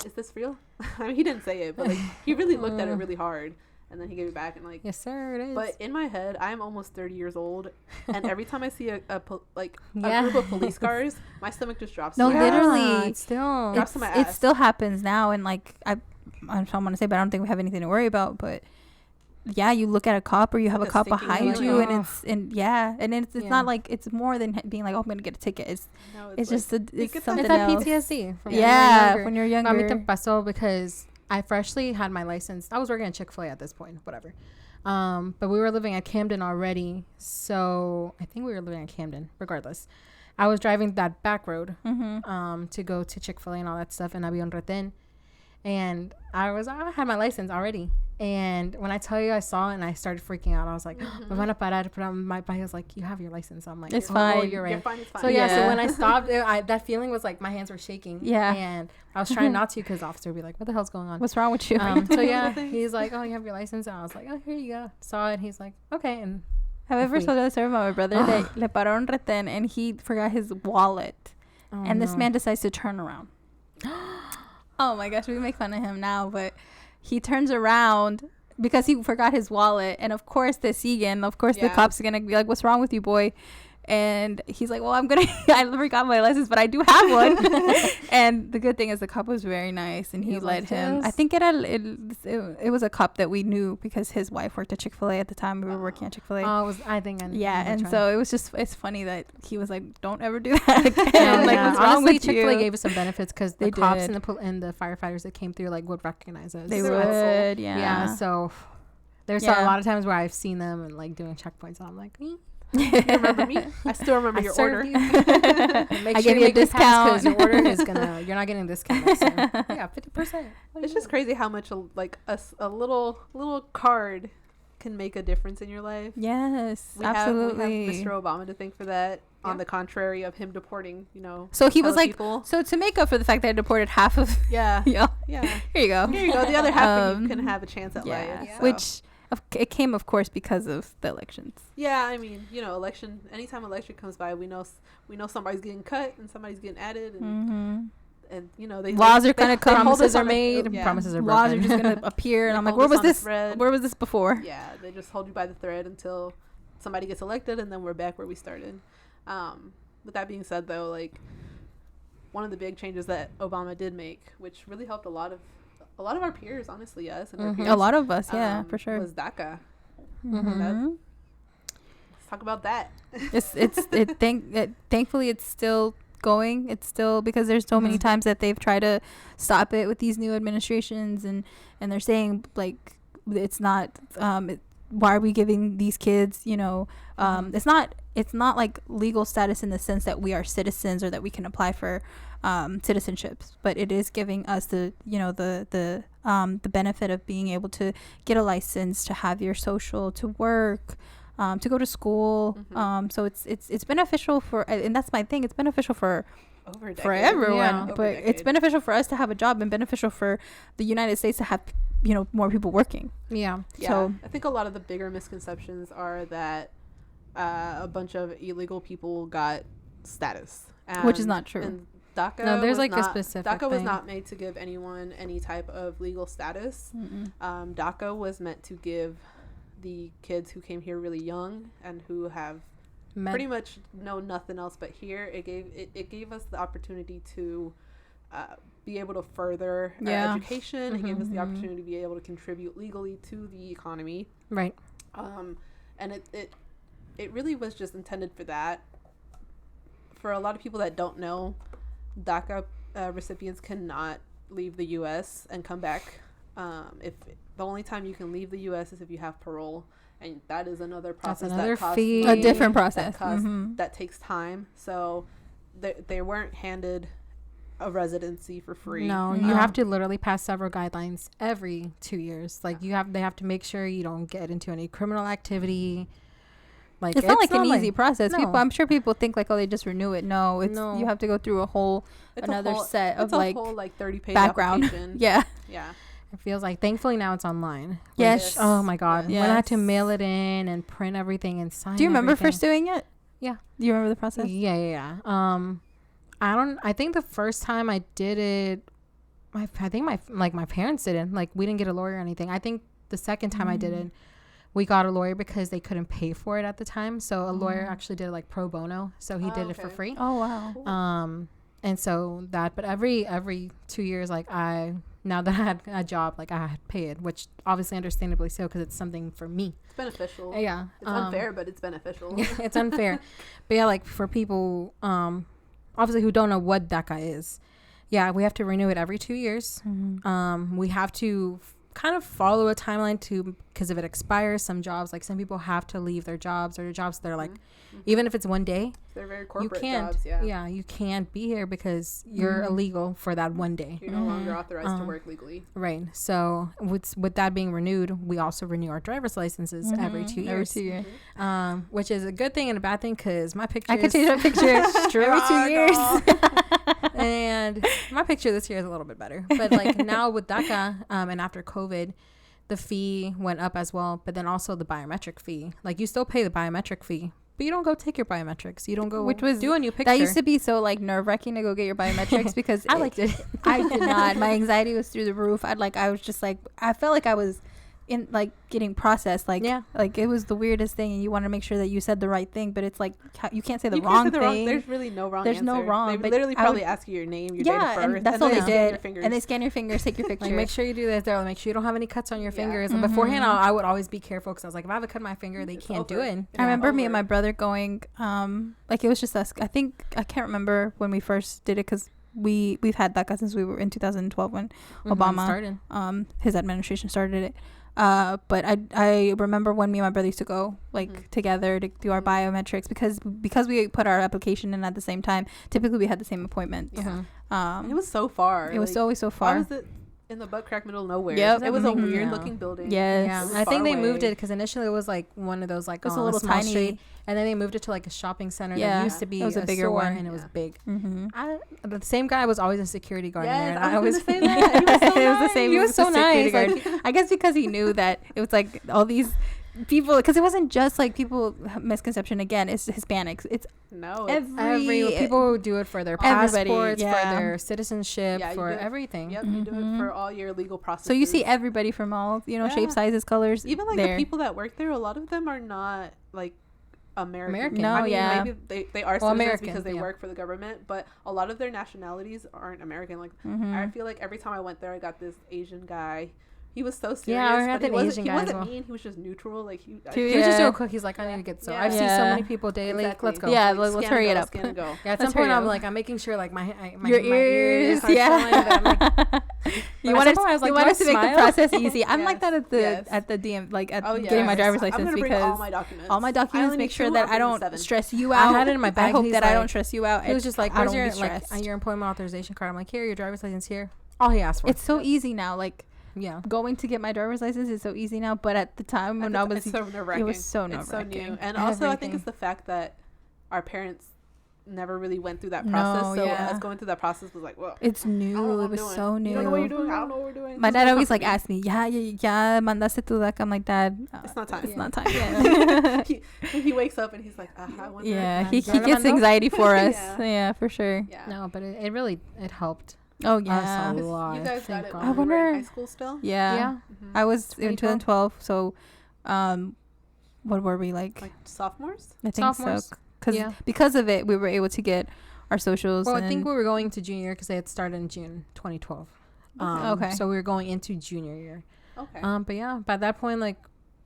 is this real? I mean, he didn't say it, but, like, he really looked at it really hard, and then he gave it back, and, like, yes sir, it is. But in my head, I'm almost 30 years old, and every time I see a group of police cars, my stomach just drops. No, literally, it still happens now, and, like, I don't want to say, but I don't think we have anything to worry about, but you look at a cop or you have Like a cop behind you, and it's Yeah. not like it's more than being like, oh, I'm gonna get a ticket. It's it's just like, it's something that else. PTSD from When you're younger. A mí te pasó because I freshly had my license. I was working at Chick-fil-A at this point, whatever. But we were living at Camden already, so I think we were living at Camden. Regardless, I was driving that back road to go to Chick-fil-A and all that stuff in Avion Retén, and I had my license already. And when I tell you, I saw it and I started freaking out. I was like, "Me van a parar," but my bike was like, "You have your license." I'm like, "It's oh, fine. You're right." You're fine, it's fine. So so when I stopped, that feeling was like my hands were shaking. Yeah, and I was trying not to because the officer would be like, "What the hell's going on? What's wrong with you?" So he's like, "Oh, you have your license," and I was like, "Oh, here you go." Saw it. He's like, "Okay." And have I ever told that story about my brother that le paró un retén and he forgot his wallet, and this man decides to turn around. Oh my gosh, we make fun of him now, but he turns around because he forgot his wallet, and of course the cops are gonna be like, "What's wrong with you, boy?" And he's like, "Well, I forgot my license, but I do have one." And the good thing is the cop was very nice, and he let him. I think it was a cop that we knew because his wife worked at Chick-fil-A at the time we were working at Chick-fil-A. And so it was it's funny that he was like, "Don't ever do that again." Like, what's wrong with Chick-fil-A you? gave us some benefits because the cops and the firefighters that came through would recognize us. They would, yeah. So there's a lot of times where I've seen them and doing checkpoints, and I'm like, you remember me? I still remember your order. I gave you a discount because your order is you're not getting a discount. So, 50%. It's just crazy how much a little card can make a difference in your life. Yes, absolutely. We have Mr. Obama to thank for that. Yeah. On the contrary of him deporting, So he was like, people. So to make up for the fact that I deported half of. Yeah. Yeah. Here you go. The other half of you can have a chance at life. Yeah. So. Which. It came, of course, because of the elections. Yeah, I mean, anytime election comes by, we know somebody's getting cut and somebody's getting added, and laws are going to come. Promises are made. Promises are broken. Laws are just going to appear, and I'm like, where was this? Where was this before? Yeah, they just hold you by the thread until somebody gets elected, and then we're back where we started. With that being said, though, one of the big changes that Obama did make, which really helped a lot of our peers, honestly, us and our peers, a lot of us, for sure, was DACA. Let's talk about that. Thankfully it's still going. It's still, because there's so many times that they've tried to stop it with these new administrations, and they're saying it's not. Why are we giving these kids? It's not like legal status in the sense that we are citizens or that we can apply for citizenships, but it is giving us the benefit of being able to get a license, to have your social, to work, to go to school. So it's beneficial and that's my thing. It's beneficial for everyone, but it's beneficial for us to have a job, and beneficial for the United States to have more people working. So I think a lot of the bigger misconceptions are that a bunch of illegal people got status, which is not true. And DACA, no, there's a specific DACA thing. was not made to give anyone any type of legal status. DACA was meant to give the kids who came here really young and who have pretty much know nothing else but here. It gave us the opportunity to be able to further our education. It gave us the opportunity to be able to contribute legally to the economy. Right. And it really was just intended for that. For a lot of people that don't know, DACA recipients cannot leave the U.S. and come back. If the only time you can leave the U.S. is if you have parole, and that is another process. That's another fee. A different process. That takes time. So they weren't handed a residency for free. No, you have to literally pass several guidelines every 2 years. They have to make sure you don't get into any criminal activity. It's not an easy process. No. I'm sure people think they just renew it. No, you have to go through another set of 30-page background. Yeah. It feels like, thankfully now it's online. Yes. Oh my God. Yes. When I had to mail it in and print everything and sign. Do you remember everything. first doing it? Yeah. Do you remember the process? Yeah. I think the first time I did it, I think my parents didn't. We didn't get a lawyer or anything. I think the second time I did it, we got a lawyer because they couldn't pay for it at the time. So a lawyer actually did it pro bono. So he did it for free. Oh, wow. And so but every 2 years, I now that I had a job, like I had paid, which obviously understandably so, because it's something for me. It's beneficial. Yeah. It's unfair, but it's beneficial. Yeah, it's unfair. But yeah, like for people, obviously who don't know what DACA is, yeah, we have to renew it every 2 years. Mm-hmm. We have to kind of follow a timeline because if it expires, some jobs, like some people have to leave their jobs, or their jobs they're like, even if it's one day, they're very corporate you can't, jobs. Yeah, you can't be here because you're illegal for that one day. You're no longer authorized to work legally. Right. So with that being renewed, we also renew our driver's licenses every 2 years. Which is a good thing and a bad thing, because my picture, I can change my picture every 2 years. And my picture this year is a little bit better. But like now with DACA, and after COVID, the fee went up as well. But then also the biometric fee. Like you still pay the biometric fee, but you don't go take your biometrics. You don't go do a new picture. That used to be so like nerve-wracking to go get your biometrics because I liked it. I did not. My anxiety was through the roof. I was just like, I felt like I was in like getting processed. Like, like it was the weirdest thing, and you want to make sure that you said the right thing, but it's like you can't say the wrong thing. There's really no wrong There's answer. no wrong. They literally probably ask you your name, your date of birth, and that's all they did. And they scan your fingers, take your picture. Like, make sure you do this. They'll make sure you don't have any cuts on your fingers. And beforehand, I would always be careful, because I was like, if I have a cut on my finger, they can't do it. I remember me and my brother going, like it was just us. I can't remember when we first did it, because we've had DACA since we were in 2012 when Obama started. His administration started it. But I remember when me and my brother used to go like together to do our biometrics, because we put our application in at the same time. Typically we had the same appointment. And it was so far. It was always so far. Why was it in the butt crack middle of nowhere? Yep. It was a weird looking building. Yes. I think they moved it because initially it was like one of those like it was a little small tiny street, and then they moved it to like a shopping center that used to be a bigger store, one, and it was big. The same guy was always a security guard in there, and I was say that. It was the same. He was so nice. Like, I guess because he knew that it was like all these people, because it wasn't just like people, misconception again, it's Hispanics. It's every people who do it for their passports, for their citizenship, for everything. Yep, you do it for all your legal processes. So you see everybody from all, shapes, sizes, colors. Even like the people that work there, a lot of them are not like American. No, maybe they are citizens because they work for the government, but a lot of their nationalities aren't American. Like I feel like every time I went there, I got this Asian guy. He was so serious. Yeah, he wasn't mean. He was just neutral. Like he was just doing quick. He's like, I need to get so. I see so many people daily. Exactly. Let's go. Yeah, let's hurry it up. Go. Yeah, at some point I'm making sure like my ears. Yeah. You want us to make the process easy. I'm like that at the DM, like at getting my driver's license, because all my documents make sure that I don't stress you out. I had it in my bag. I hope that I don't stress you out. He was just like, where's your employment authorization card? I'm like, here, your driver's license here. All he asked for. It's so easy now. Like. Yeah, going to get my driver's license is so easy now, but at the time when I was, it was so nerve-wracking. It's so new, and also I think it's the fact that our parents never really went through that process. Us going through that process was like, well, it's new. It was so new. You don't know what you're doing. I don't know what we're doing. My dad always like asked me, yeah, mandaste tu DACA. I'm like, Dad, it's not time. It's not time yet. he wakes up and he's like, I wonder. Yeah, he gets anxiety for us. Yeah, for sure. Yeah. No, but it really helped. Oh yeah, a lot. You guys got it. I wonder. Were in high school still? Yeah. I was in 2012. So, what were we like? Like sophomores? I think so. Because of it, we were able to get our socials. Well, I think we were going to junior because they had started in June 2012. Okay. So we were going into junior year. Okay. But yeah, by that point, like,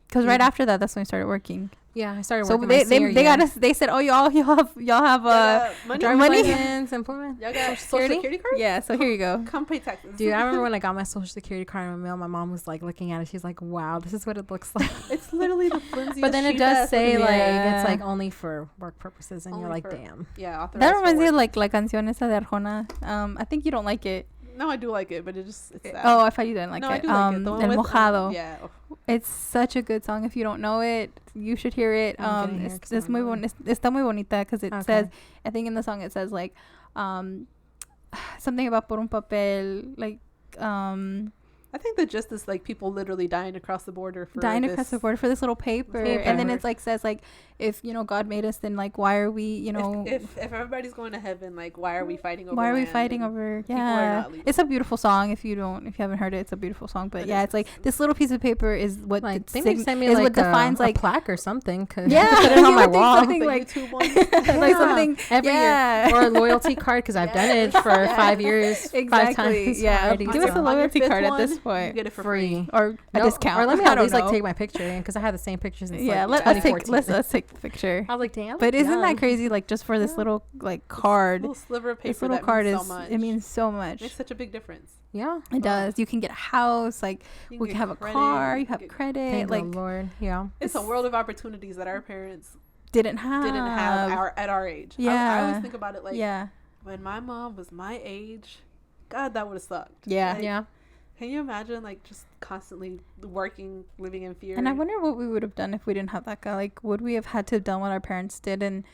because right after that's when we started working. Yeah, I started working. So they got us. They said, "Oh, y'all have money, employment, y'all got social security card." Yeah, so here you go. Come pay taxes, dude. I remember when I got my social security card in the mail. My mom was like looking at it. She's like, "Wow, this is what it looks like." It's literally the flimsiest. But then it does say like it's like only for work purposes, and you're like, "Damn." Yeah, that reminds me of like La Canción esa de Arjona. I think you don't like it. No, I do like it, but it's sad. Oh, I thought you didn't like it. I do like it. El Mojado. Yeah. It's such a good song. If you don't know it, you should hear it. It's muy está muy bonita because it says, I think in the song it says like, something about por un papel, like, I think that just is like people literally dying across the border for this little paper. And then it's like says like, if God made us, then like why are we if everybody's going to heaven, like why are we fighting over It's a beautiful song. If you haven't heard it, it's a beautiful song. But yeah, it's like this little piece of paper is what what defines like a plaque or something. Put it on my wall. Something like YouTube one. Like something every year, or a loyalty card, because I've done it for 5 years, 5 times. Yeah, give us a loyalty card at this point. You get it for free or a discount. Or let me at least like take my picture in, because I had the same pictures. Let's take the picture. I was like, damn. But isn't that crazy? Like just for this little like card, little sliver of paper. This little card it means so much. It makes such a big difference. Yeah, it does. You can get a house. Like we can have a car. You have credit. Thank the Lord. Yeah, it's a world of opportunities that our parents didn't have at our age. Yeah, I always think about it like when my mom was my age. God, that would have sucked. Yeah, like, can you imagine like just constantly working, living in fear? And I wonder what we would have done if we didn't have that guy. Like, would we have had to have done what our parents did and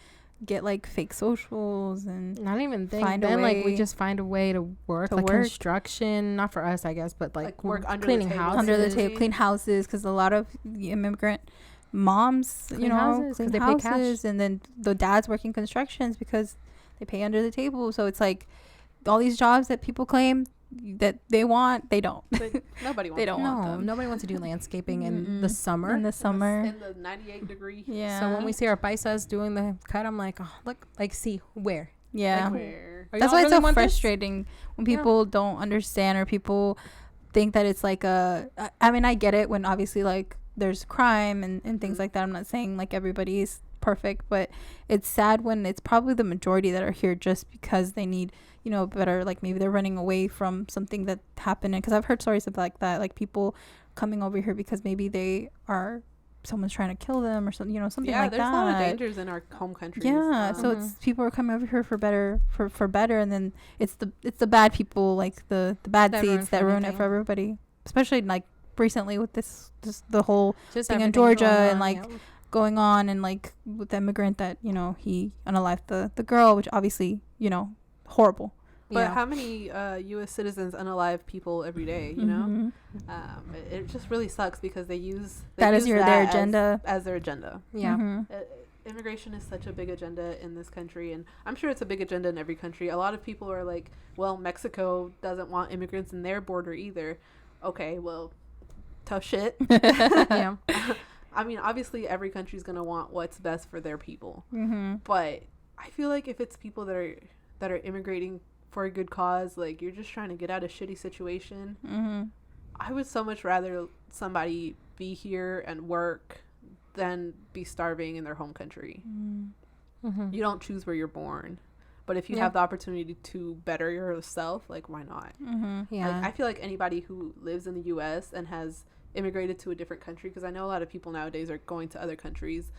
get like fake socials and not even think then like we just find a way to work construction, not for us I guess, but like work cleaning houses, under the table, clean houses, because a lot of immigrant moms clean houses, they pay cash, and then the dad's working constructions because they pay under the table. So it's like all these jobs that people claim that they want, they don't. Nobody wants. They don't want them. Nobody wants to do landscaping in the summer. In the 98 degree. Yeah. So when we see our paisas doing the cut, I'm like, oh, look, like, see where? Yeah. Like where? That's why it's so frustrating when people don't understand, or people think that it's like I mean, I get it when obviously like there's crime and things like that. I'm not saying like everybody is perfect, but it's sad when it's probably the majority that are here just because they need better, like maybe they're running away from something that happened. Because I've heard stories of like that, like people coming over here because maybe someone's trying to kill them or something, something like that. Yeah, there's a lot of dangers in our home countries. Yeah, so it's people are coming over here for better, and then it's the bad people, like the bad seeds that ruin it for everybody. Especially like recently with this the whole thing in Georgia and like going on, and like with the immigrant that he unalived the girl, which obviously horrible. But how many U.S. citizens unalive people every day? It just really sucks because they use their agenda as their agenda. Yeah. Immigration is such a big agenda in this country, and I'm sure it's a big agenda in every country. A lot of people are like, well, Mexico doesn't want immigrants in their border either. Okay, well, tough shit. Yeah. I mean, obviously every country's going to want what's best for their people. Mm-hmm. But I feel like if it's people that are immigrating for a good cause, like you're just trying to get out of a shitty situation, I would so much rather somebody be here and work than be starving in their home country. You don't choose where you're born, but if you have the opportunity to better yourself, like why not? Yeah. Like, I feel like anybody who lives in the U.S. and has immigrated to a different country, because I know a lot of people nowadays are going to other countries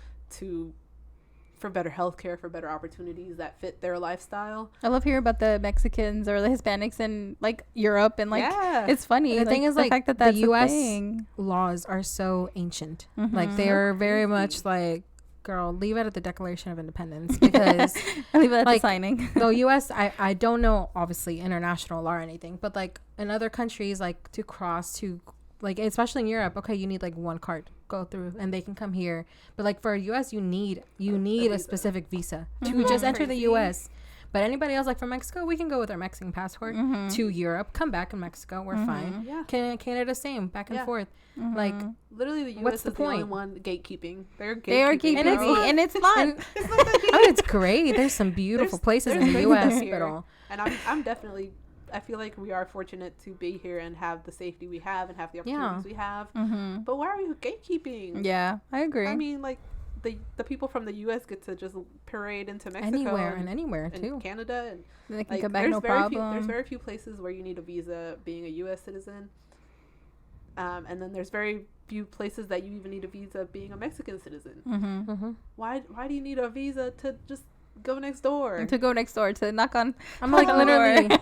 for better healthcare, for better opportunities that fit their lifestyle. I love hearing about the Mexicans or the Hispanics in like Europe, and like it's funny. And the thing is, the like fact that that's the U.S. thing. laws are so ancient. Like they are very much like, girl, leave it at the Declaration of Independence, because I leave it at the signing. The U.S. I don't know obviously international law or anything, but like in other countries, like to cross to like, especially in Europe, okay, you need like one card go through and they can come here, but like for US you need a specific visa to just enter the US. But anybody else, like from Mexico, we can go with our Mexican passport to Europe, come back in Mexico, we're fine. Canada same, back and forth. Like literally the US is the only one gatekeeping. They are gatekeeping, and it's not. It's great. There's some beautiful places in the US, and I'm definitely, I feel like we are fortunate to be here and have the safety we have and have the opportunities we have. But why are we gatekeeping? Yeah, I agree. I mean, like the people from the U.S. get to just parade into Mexico anywhere too. And Canada, and they can come back no problem. There's very few places where you need a visa being a U.S. citizen, and then there's very few places that you even need a visa being a Mexican citizen. Why do you need a visa to just go next door? To knock on. I'm like literally.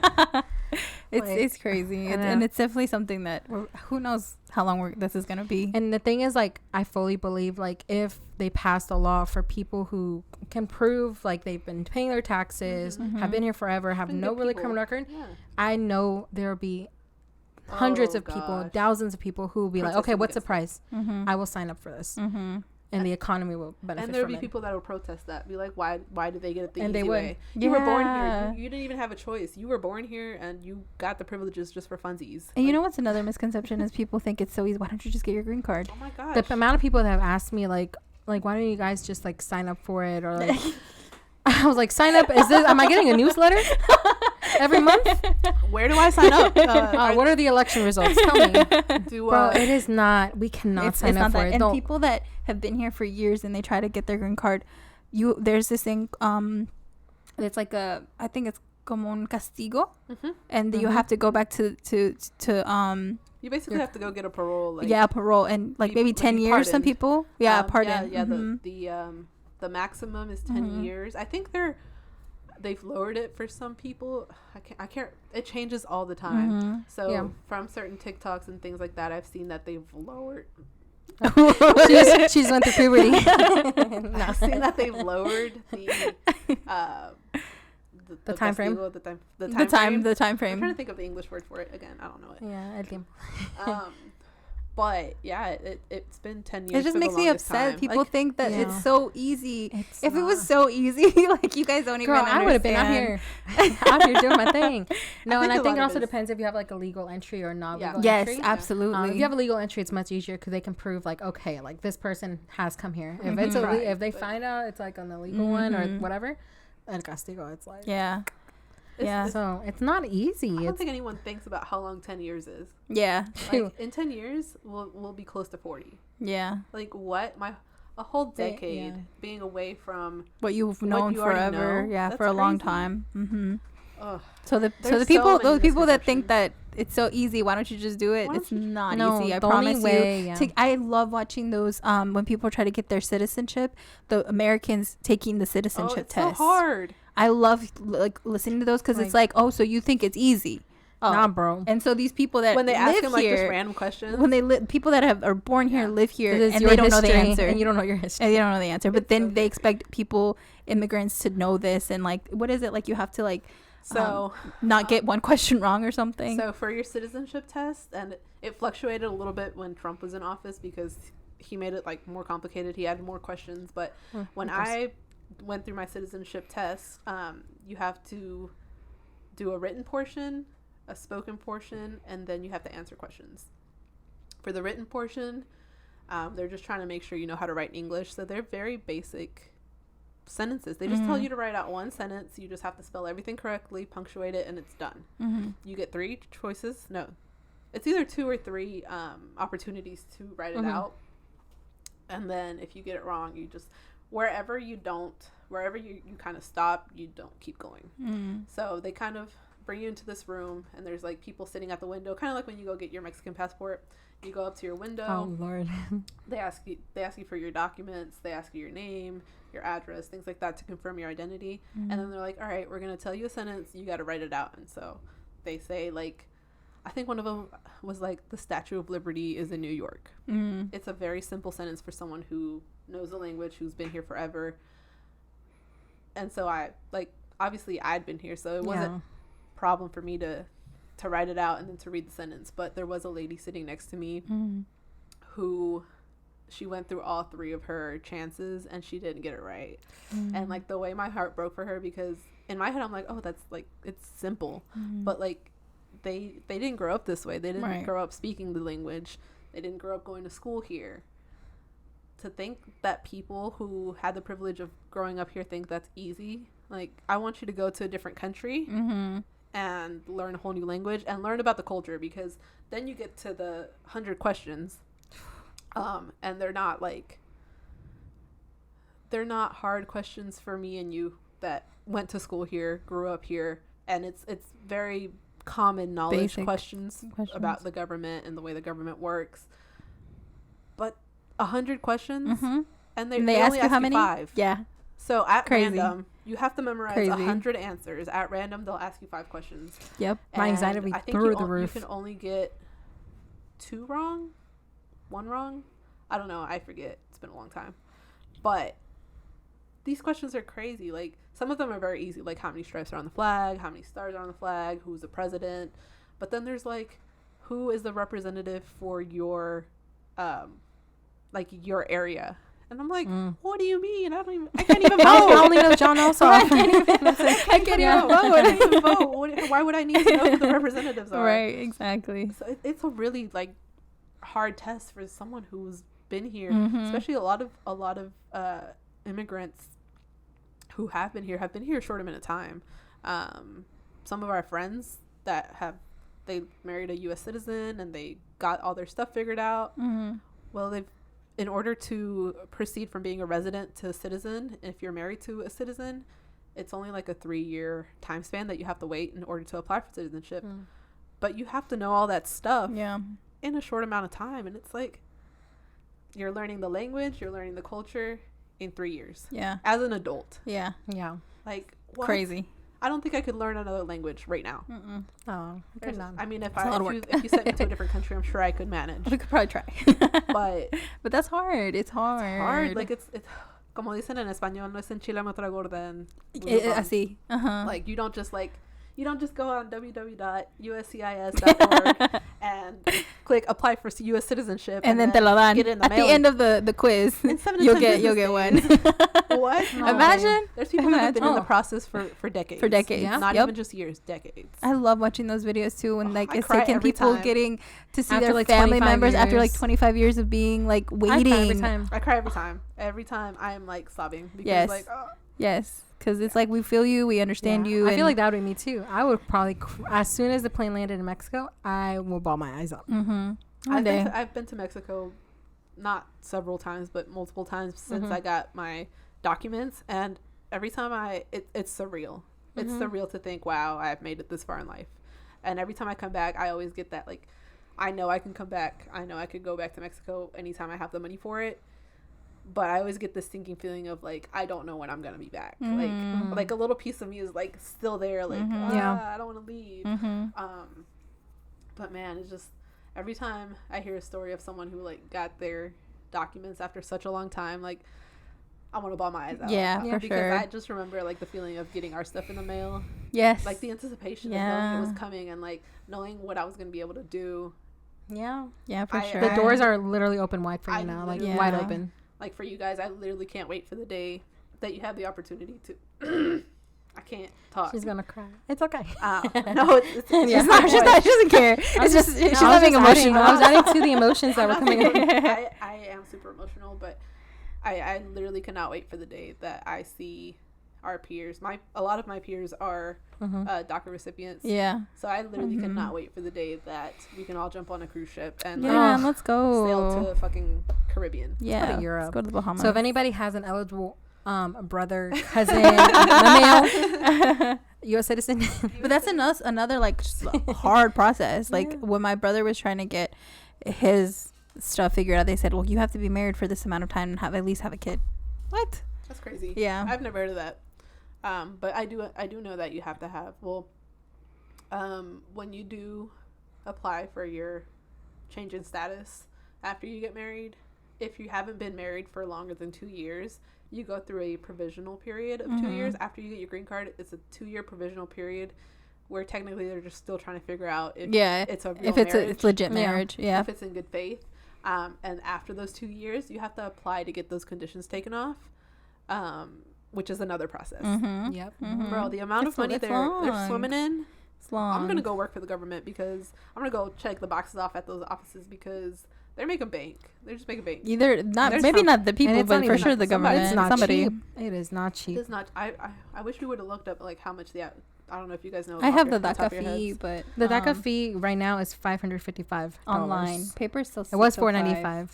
It's crazy, and it's definitely something that who knows how long this is gonna be. And the thing is, like, I fully believe, like, if they passed a law for people who can prove like they've been paying their taxes, have been here forever, have no really criminal record, I know there'll be hundreds of people, thousands of people who will be like, okay, what's the price? I will sign up for this. And the economy will benefit. And there'll be people that will protest that, be like, why did they get it the easy way? Yeah. You were born here. You didn't even have a choice. You were born here, and you got the privileges just for funsies. And you know what's another misconception is people think it's so easy. Why don't you just get your green card? Oh my gosh. The amount of people that have asked me like why don't you guys just like sign up for it, or like I was like, sign up. Am I getting a newsletter every month? Where do I sign up? What are the election results? Tell me. Bro, it is not. We cannot sign up for it. And people that have been here for years and they try to get their green card, there's this thing. It's like I think it's como un castigo, and you have to go back to you basically have to go get a parole. Parole, and like maybe 10 years. Pardoned. Some people, pardon. Yeah. The maximum is 10 years. I think they've lowered it for some people. I can't. It changes all the time. So from certain TikToks and things like that, I've seen that they've lowered. she's went through puberty. I've seen that they've lowered the time frame. The time frame. I'm trying to think of the English word for it again. I don't know it. Yeah, el tiempo. But yeah, it's been 10 years. It just makes me upset. Time. People think that it's so easy. If it was so easy, like you guys don't even understand. I would have been out here doing my thing. No, I think it also depends if you have like a legal entry or not. Legal entry. Yes, absolutely. If you have a legal entry, it's much easier because they can prove like, okay, like this person has come here. If it's if they find out it's like an illegal one or whatever, el castigo, it's like so it's not easy. I don't think anyone thinks about how long 10 years is. Yeah. Like, in 10 years, we'll be close to 40. Yeah. Like, what? A whole decade being away from what you've known forever. Yeah, for a long time. So those people that think that it's so easy, why don't you just do it? It's not easy. I promise you. I love watching those when people try to get their citizenship, the Americans taking the citizenship test. It's so hard. I love like listening to those because it's like, oh, so you think it's easy? Nah, bro. And so these people that when they ask them like just random questions, when people that are born here live here and they don't know the answer, and you don't know your history, and they don't know the answer, but then they expect immigrants to know this, and like, what is it like? You have to like. Not get one question wrong or something. So for your citizenship test, and it fluctuated a little bit when Trump was in office because he made it like more complicated. He added more questions. But when I went through my citizenship test, you have to do a written portion, a spoken portion, and then you have to answer questions. For the written portion, they're just trying to make sure you know how to write English. So they're very basic sentences. They just tell you to write out one sentence. You just have to spell everything correctly, punctuate it, and it's done. You get 3 choices. No, it's either 2 or 3 opportunities to write it out. And then if you get it wrong, you just wherever you kind of stop, you don't keep going. So they kind of bring you into this room, and there's like people sitting at the window, kind of like when you go get your Mexican passport. You go up to your window. Oh Lord. They ask you for your documents. They ask you your name, your address, things like that to confirm your identity. And then they're like, all right, we're going to tell you a sentence. You got to write it out. And so they say, like, I think one of them was like, the Statue of Liberty is in New York. It's a very simple sentence for someone who knows the language, who's been here forever. And so obviously I'd been here, so it wasn't a problem for me to write it out and then to read the sentence. But there was a lady sitting next to me who she went through all 3 of her chances and she didn't get it right. And like the way my heart broke for her, because in my head I'm like, oh, that's like, it's simple. But like they didn't grow up this way. They didn't grow up speaking the language. They didn't grow up going to school here. To think that people who had the privilege of growing up here think that's easy. Like, I want you to go to a different country and learn a whole new language and learn about the culture, because then you get to the 100 questions and they're not hard questions for me and you that went to school here, grew up here, and it's very common knowledge questions about the government and the way the government works. But 100 questions and they only ask you how many? 5. So at random, you have to memorize 100 answers. At random, they'll ask you 5 questions. Yep. My anxiety would be through the roof. You can only get 2 wrong, 1 wrong. I don't know. I forget. It's been a long time. But these questions are crazy. Like, some of them are very easy. Like, how many stripes are on the flag? How many stars are on the flag? Who's the president? But then there's like, who is the representative for your like your area? And I'm like, what do you mean? I can't even vote. I only know John Ossoff. I can't even vote. Why would I need to know who the representatives are? Right, exactly. So it's a really like hard test for someone who's been here, especially a lot of immigrants who have been here a short amount of time. Some of our friends that they married a U.S. citizen and they got all their stuff figured out. Well, in order to proceed from being a resident to a citizen, if you're married to a citizen, it's only like a 3-year time span that you have to wait in order to apply for citizenship. But you have to know all that stuff in a short amount of time. And it's like, you're learning the language, you're learning the culture in 3 years. Yeah. As an adult. Yeah. Yeah. Like, what? Crazy. I don't think I could learn another language right now. Oh, I could not. I mean, if you sent me to a different country, I'm sure I could manage. We could probably try. but that's hard. It's hard. Like it's como dicen en español, no es enchilame otra gorda en así. Like you don't just go on www.uscis.org and click apply for U.S. citizenship and then te lo dan get it in the at mail. The end of the quiz. You'll get one. What? No. Imagine. There's people who have been in the process for decades. For decades. Yeah. Not even just years, decades. I love watching those videos too, when like it's taking people getting to see after their like family members years. After like 25 years of being like waiting. I cry every time. Every time I am like sobbing because like yes. Because it's like we feel you, we understand you. I feel like that would be me too. I would probably, as soon as the plane landed in Mexico, I will bawl my eyes out. I've been to Mexico, not several times, but multiple times since I got my documents, and every time it's surreal. It's surreal to think, wow, I've made it this far in life. And every time I come back, I always get that like, I know I can come back. I know I could go back to Mexico anytime I have the money for it. But I always get this sinking feeling of like, I don't know when I'm gonna be back. Like a little piece of me is like still there, like I don't want to leave. But man, it's just every time I hear a story of someone who like got their documents after such a long time, like I want to bawl my eyes out. Yeah, for because sure. I just remember like the feeling of getting our stuff in the mail. Yes. Like the anticipation of knowing it was coming and like knowing what I was gonna be able to do. Yeah, for sure. The doors are literally open wide for you now, like wide open. Like for you guys, I literally can't wait for the day that you have the opportunity to. I can't talk. She's gonna cry. It's okay. No, it's she doesn't care. It's just she's having emotional. I was adding to the emotions that were coming in. I am super emotional, but I literally cannot wait for the day that I see our peers. A lot of my peers are DACA recipients. Yeah. So I literally cannot wait for the day that we can all jump on a cruise ship and let's go sail to fucking Caribbean. Yeah. Let's go to Europe. Let's go to the Bahamas. So if anybody has an eligible brother, cousin, male, U.S. citizen. But that's another like hard process. Like when my brother was trying to get his stuff figured out, they said, well, you have to be married for this amount of time and at least have a kid. What? That's crazy. Yeah. I've never heard of that. But I do know that you have to have, when you do apply for your change in status after you get married, if you haven't been married for longer than 2 years, you go through a provisional period of 2 years. After you get your green card, it's a 2-year provisional period where technically they're just still trying to figure out if it's a real marriage. It's legit marriage. Yeah. If it's in good faith. And after those 2 years, you have to apply to get those conditions taken off. Which is another process. Bro, the amount of money they're swimming in. It's long. I'm gonna go work for the government because I'm gonna go check the boxes off at those offices because they're making bank. They're just making bank. Either not, maybe not the people, but for sure the government. It's not somebody. Cheap. It is not cheap. It's not. I wish we would have looked up like how much I don't know if you guys know. I have the DACA fee, but the DACA fee right now is $555 online. Paper is still. It was $495.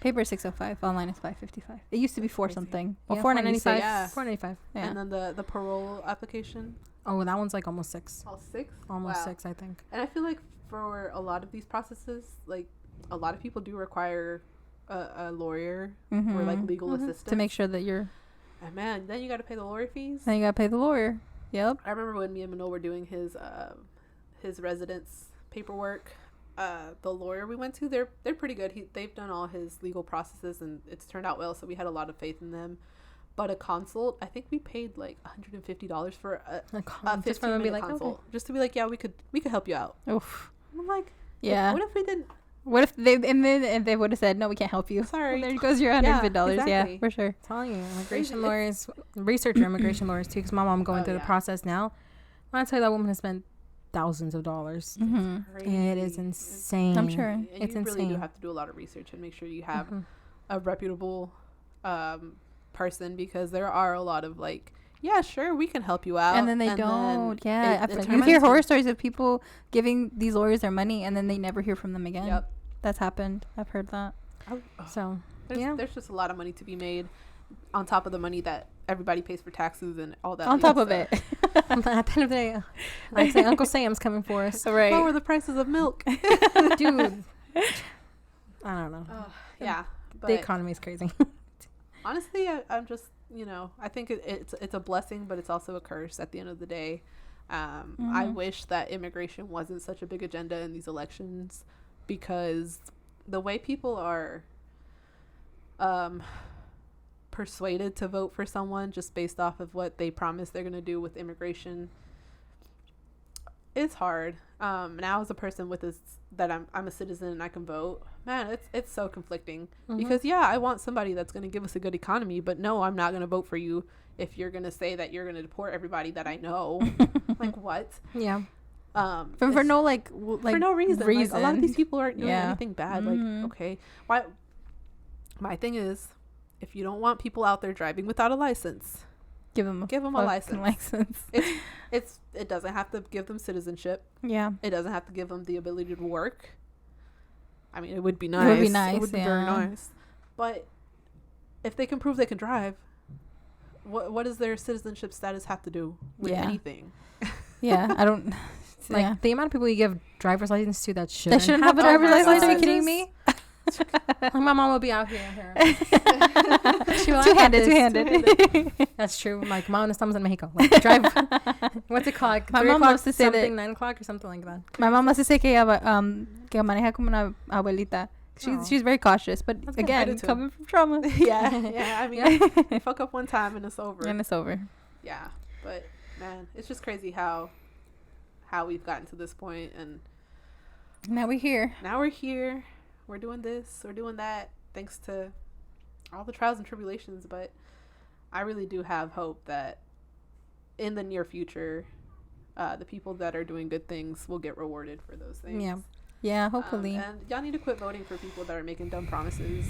Paper is $605. Online is $555. It used to be $4 something. Well, $495. Yeah. $495. Yeah. And then the parole application. Oh, that one's like almost $6. Oh, $6? Almost $6, I think. And I feel like for a lot of these processes, like a lot of people do require a lawyer or like legal assistance to make sure that you're. And man, then you got to pay the lawyer fees. Then you got to pay the lawyer. Yep. I remember when me and Manol were doing his residence paperwork. The lawyer we went to, they're pretty good. They've done all his legal processes and it's turned out well, so we had a lot of faith in them. But a consult, I think we paid like $150 for a 15-minute consult, just to be like, yeah, we could help you out. Oof. And I'm like, Yeah. What if we didn't? What if they would have said, no, we can't help you. Sorry. There goes your $150. exactly. Yeah, for sure. I'm telling you, immigration lawyers, research your immigration lawyers too, because my mom going through the process now. When I tell you that woman has spent thousands of dollars, it is insane. I'm sure. And it's you insane. really do have to do a lot of research and make sure you have a reputable person, because there are a lot of like, yeah, sure, we can help you out, and then they don't. You hear horror stories of people giving these lawyers their money and then they never hear from them again. Yep, that's happened. I've heard that. So there's just a lot of money to be made on top of the money that everybody pays for taxes and all that. On top of it. At the end of the day, like say Uncle Sam's coming for us. Right. Lower the prices of milk. Dude. I don't know. Yeah. But the economy is crazy. honestly, I'm just, I think it's a blessing, but it's also a curse at the end of the day. I wish that immigration wasn't such a big agenda in these elections, because the way people are persuaded to vote for someone just based off of what they promise they're going to do with immigration, it's hard. Now as a person with this, that I'm a citizen and I can vote, man, it's so conflicting, because I want somebody that's going to give us a good economy, but no, I'm not going to vote for you if you're going to say that you're going to deport everybody that I know. Like, what? Yeah. For no for no reason. Like, a lot of these people aren't doing anything bad. Like, okay, why? My thing is, if you don't want people out there driving without a license, give them a license. It doesn't have to give them citizenship. Yeah. It doesn't have to give them the ability to work. I mean, it would be nice. It would be very nice. But if they can prove they can drive, what does their citizenship status have to do with anything? Yeah, I don't. Like the amount of people you give driver's license to that shouldn't have a driver's license. Are you kidding me? Like my mom will be out here. She will two-handed. That's true. Like, mom, estamos en Mexico. Like, drive. What's it called? Like, my mom loves to say something, 9 o'clock or something like that. My mom loves to say que maneja como una abuelita. She's very cautious, but again, coming from trauma. Yeah. I mean, you fuck up one time and it's over. Yeah, but man, it's just crazy how we've gotten to this point, and now we're here. We're doing this, we're doing that, thanks to all the trials and tribulations. But I really do have hope that in the near future, the people that are doing good things will get rewarded for those things. Yeah, hopefully. And y'all need to quit voting for people that are making dumb promises.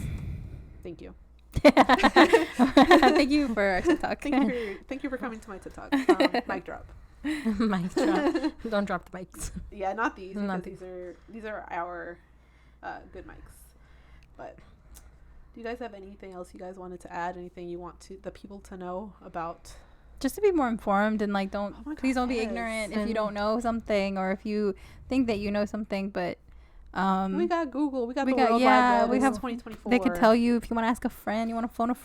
Thank you. Thank you for our TED Talk. Thank you for coming to my TED Talk. Mic drop. Mic drop. Don't drop the mics. Yeah, not these. Because these are our good mics. But do you guys have anything else you guys wanted to add? Anything you want the people to know about? Just to be more informed, and like, please don't be ignorant if you don't know something, or if you think that you know something. But we got Google, we got the World Wide Web. We have 2024. They could tell you if you want to ask a friend, you want to phone a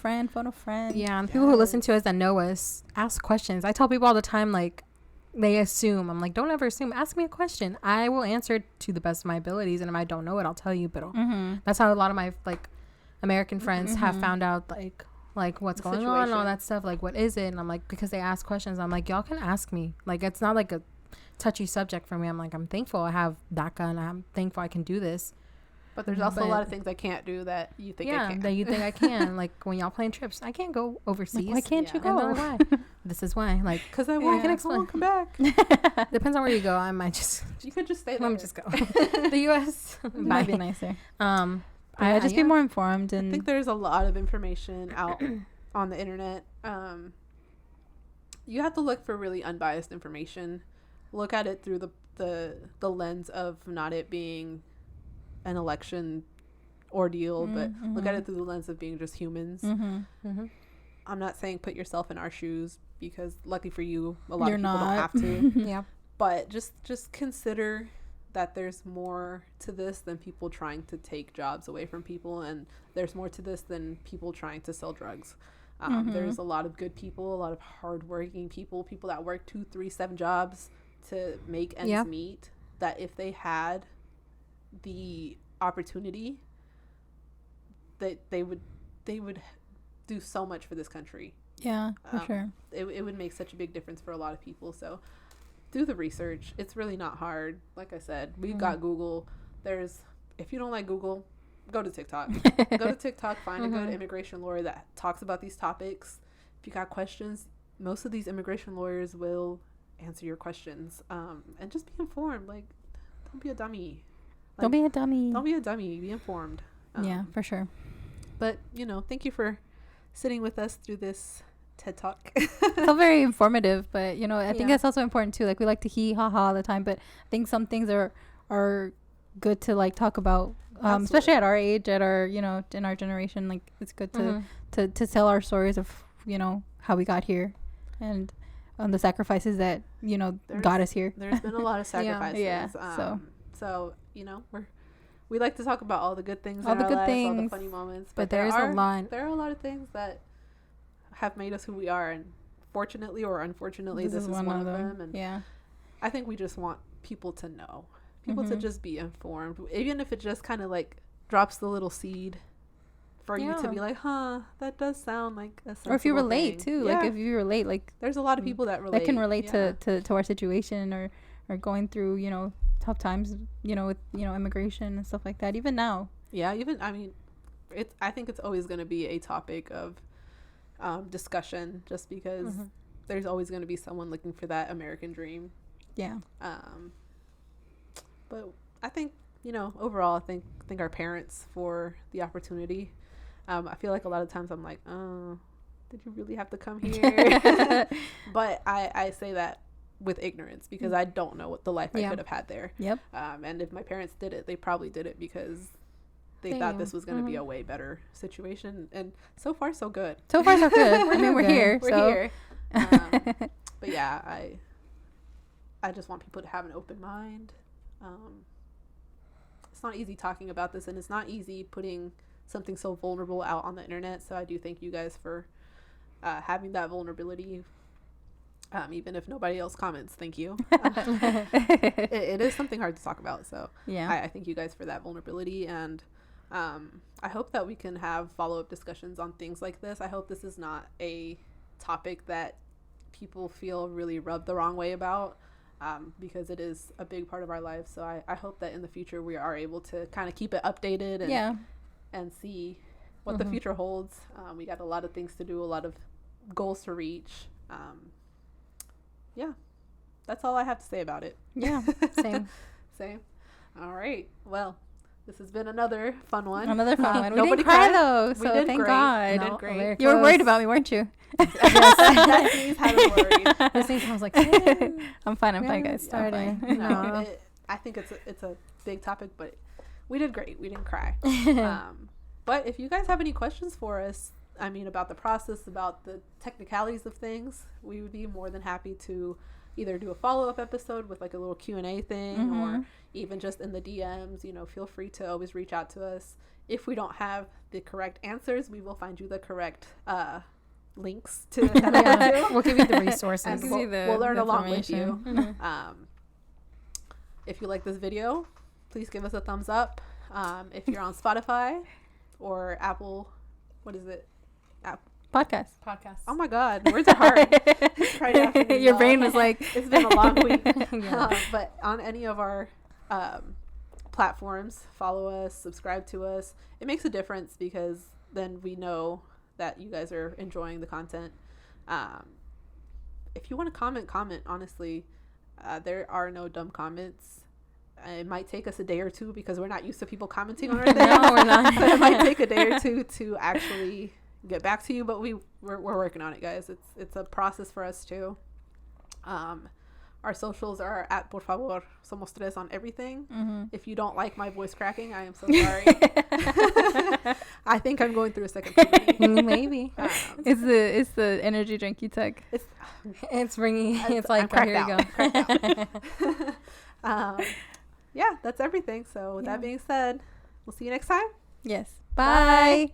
friend. Yeah, and people who listen to us that know us, ask questions. I tell people all the time, like, they assume. I'm like, don't ever assume. Ask me a question. I will answer to the best of my abilities, and if I don't know it, I'll tell you. But that's how a lot of my American friends have found out like what's going on and all that stuff. Like, what is it? And I'm like, because they ask questions. I'm like, y'all can ask me. Like, it's not like a touchy subject for me. I'm like, I'm thankful I have DACA, and I'm thankful I can do this. But there's also a lot of things I can't do that you think I can. That you think I can. Like, when y'all plan trips, I can't go overseas. Like, why can't you go? Why? This is why. Like, because I can explain. Come back. Depends on where you go. I might just. You could just stay there. Let me just go. The U.S. might be nicer. I just be more informed. And I think there's a lot of information out on the internet. You have to look for really unbiased information. Look at it through the lens of not it being an election ordeal, but look at it through the lens of being just humans. I'm not saying put yourself in our shoes, because lucky for you, a lot of people don't have to. Yeah. But just consider that there's more to this than people trying to take jobs away from people, and there's more to this than people trying to sell drugs. There's a lot of good people, a lot of hardworking people that work 2, 3, 7 jobs to make ends meet, that if they had the opportunity, that they would do so much for this country. Yeah, for sure. It would make such a big difference for a lot of people. So do the research. It's really not hard. Like I said, we've got Google. if you don't like Google, go to TikTok. Go to TikTok, find a good immigration lawyer that talks about these topics. If you got questions, most of these immigration lawyers will answer your questions. And just be informed. Like, don't be a dummy. Like, don't be a dummy. Don't be a dummy. Be informed. Yeah, for sure. But, thank you for sitting with us through this TED Talk. It's all very informative, but, I think that's also important, too. Like, we like to hee-ha-ha all the time, but I think some things are good to, like, talk about. Especially at our age, at our, in our generation, like, it's good to tell our stories of, how we got here and the sacrifices that, got us here. There's been a lot of sacrifices. Yeah. So, we like to talk about all the good things in our lives, all the funny moments. But there are a lot of things that have made us who we are. And fortunately or unfortunately, this is one of them. And I think we just want people to know. People to just be informed, even if it just kind of like drops the little seed for you to be like, that does sound like a sensible or if you relate thing. too, like if you relate, like there's a lot of people that relate, that can relate to our situation or going through tough times with immigration and stuff like that. Even now, I think it's always going to be a topic of discussion, just because there's always going to be someone looking for that American dream. But I think, overall, I thank our parents for the opportunity. I feel like a lot of times I'm like, oh, did you really have to come here? But I say that with ignorance, because I don't know what the life I could have had there. Yep. And if my parents did it, they probably did it because they thought this was going to be a way better situation. And so far, so good. So far, so good. I mean, we're here. We're here. But yeah, I just want people to have an open mind. It's not easy talking about this, and it's not easy putting something so vulnerable out on the internet. So I do thank you guys for having that vulnerability. Even if nobody else comments, thank you. It is something hard to talk about. So I thank you guys for that vulnerability. And I hope that we can have follow-up discussions on things like this. I hope this is not a topic that people feel really rubbed the wrong way about. Because it is a big part of our lives. So I hope that in the future we are able to kind of keep it updated and see what the future holds. We got a lot of things to do, a lot of goals to reach. That's all I have to say about it. Yeah, Same. All right. Well, this has been another fun one. We didn't cry though, so thank God. We did great. You were worried about me, weren't you? Yes, that means I was worried. This thing sounds like, hey, I'm fine, guys. Starting. I think it's a big topic, but we did great. We didn't cry. But if you guys have any questions for us, about the process, about the technicalities of things, we would be more than happy to either do a follow-up episode with like a little Q&A thing, or even just in the DMs. Feel free to always reach out to us. If we don't have the correct answers, we will find you the correct links to we'll give you the resources, and we'll learn along with you. If you like this video, please give us a thumbs up. If you're on Spotify or Apple, what is it? Podcast. Oh my God, words are hard. Your brain was like, it's been a long week. But on any of our platforms, follow us, subscribe to us. It makes a difference, because then we know that you guys are enjoying the content. If you want to comment, honestly. There are no dumb comments. It might take us a day or two, because we're not used to people commenting on our thing. No, we're not. So it might take a day or two to actually get back to you, but we're working on it, guys. It's a process for us too. Our socials are at Por Favor Somos Tres on everything. If you don't like my voice cracking, I am so sorry. I think I'm going through a second puberty. Maybe. It's the energy drink you took. It's ringing. It's like, oh, here you go. That's everything. So with that being said, we'll see you next time. Yes. Bye.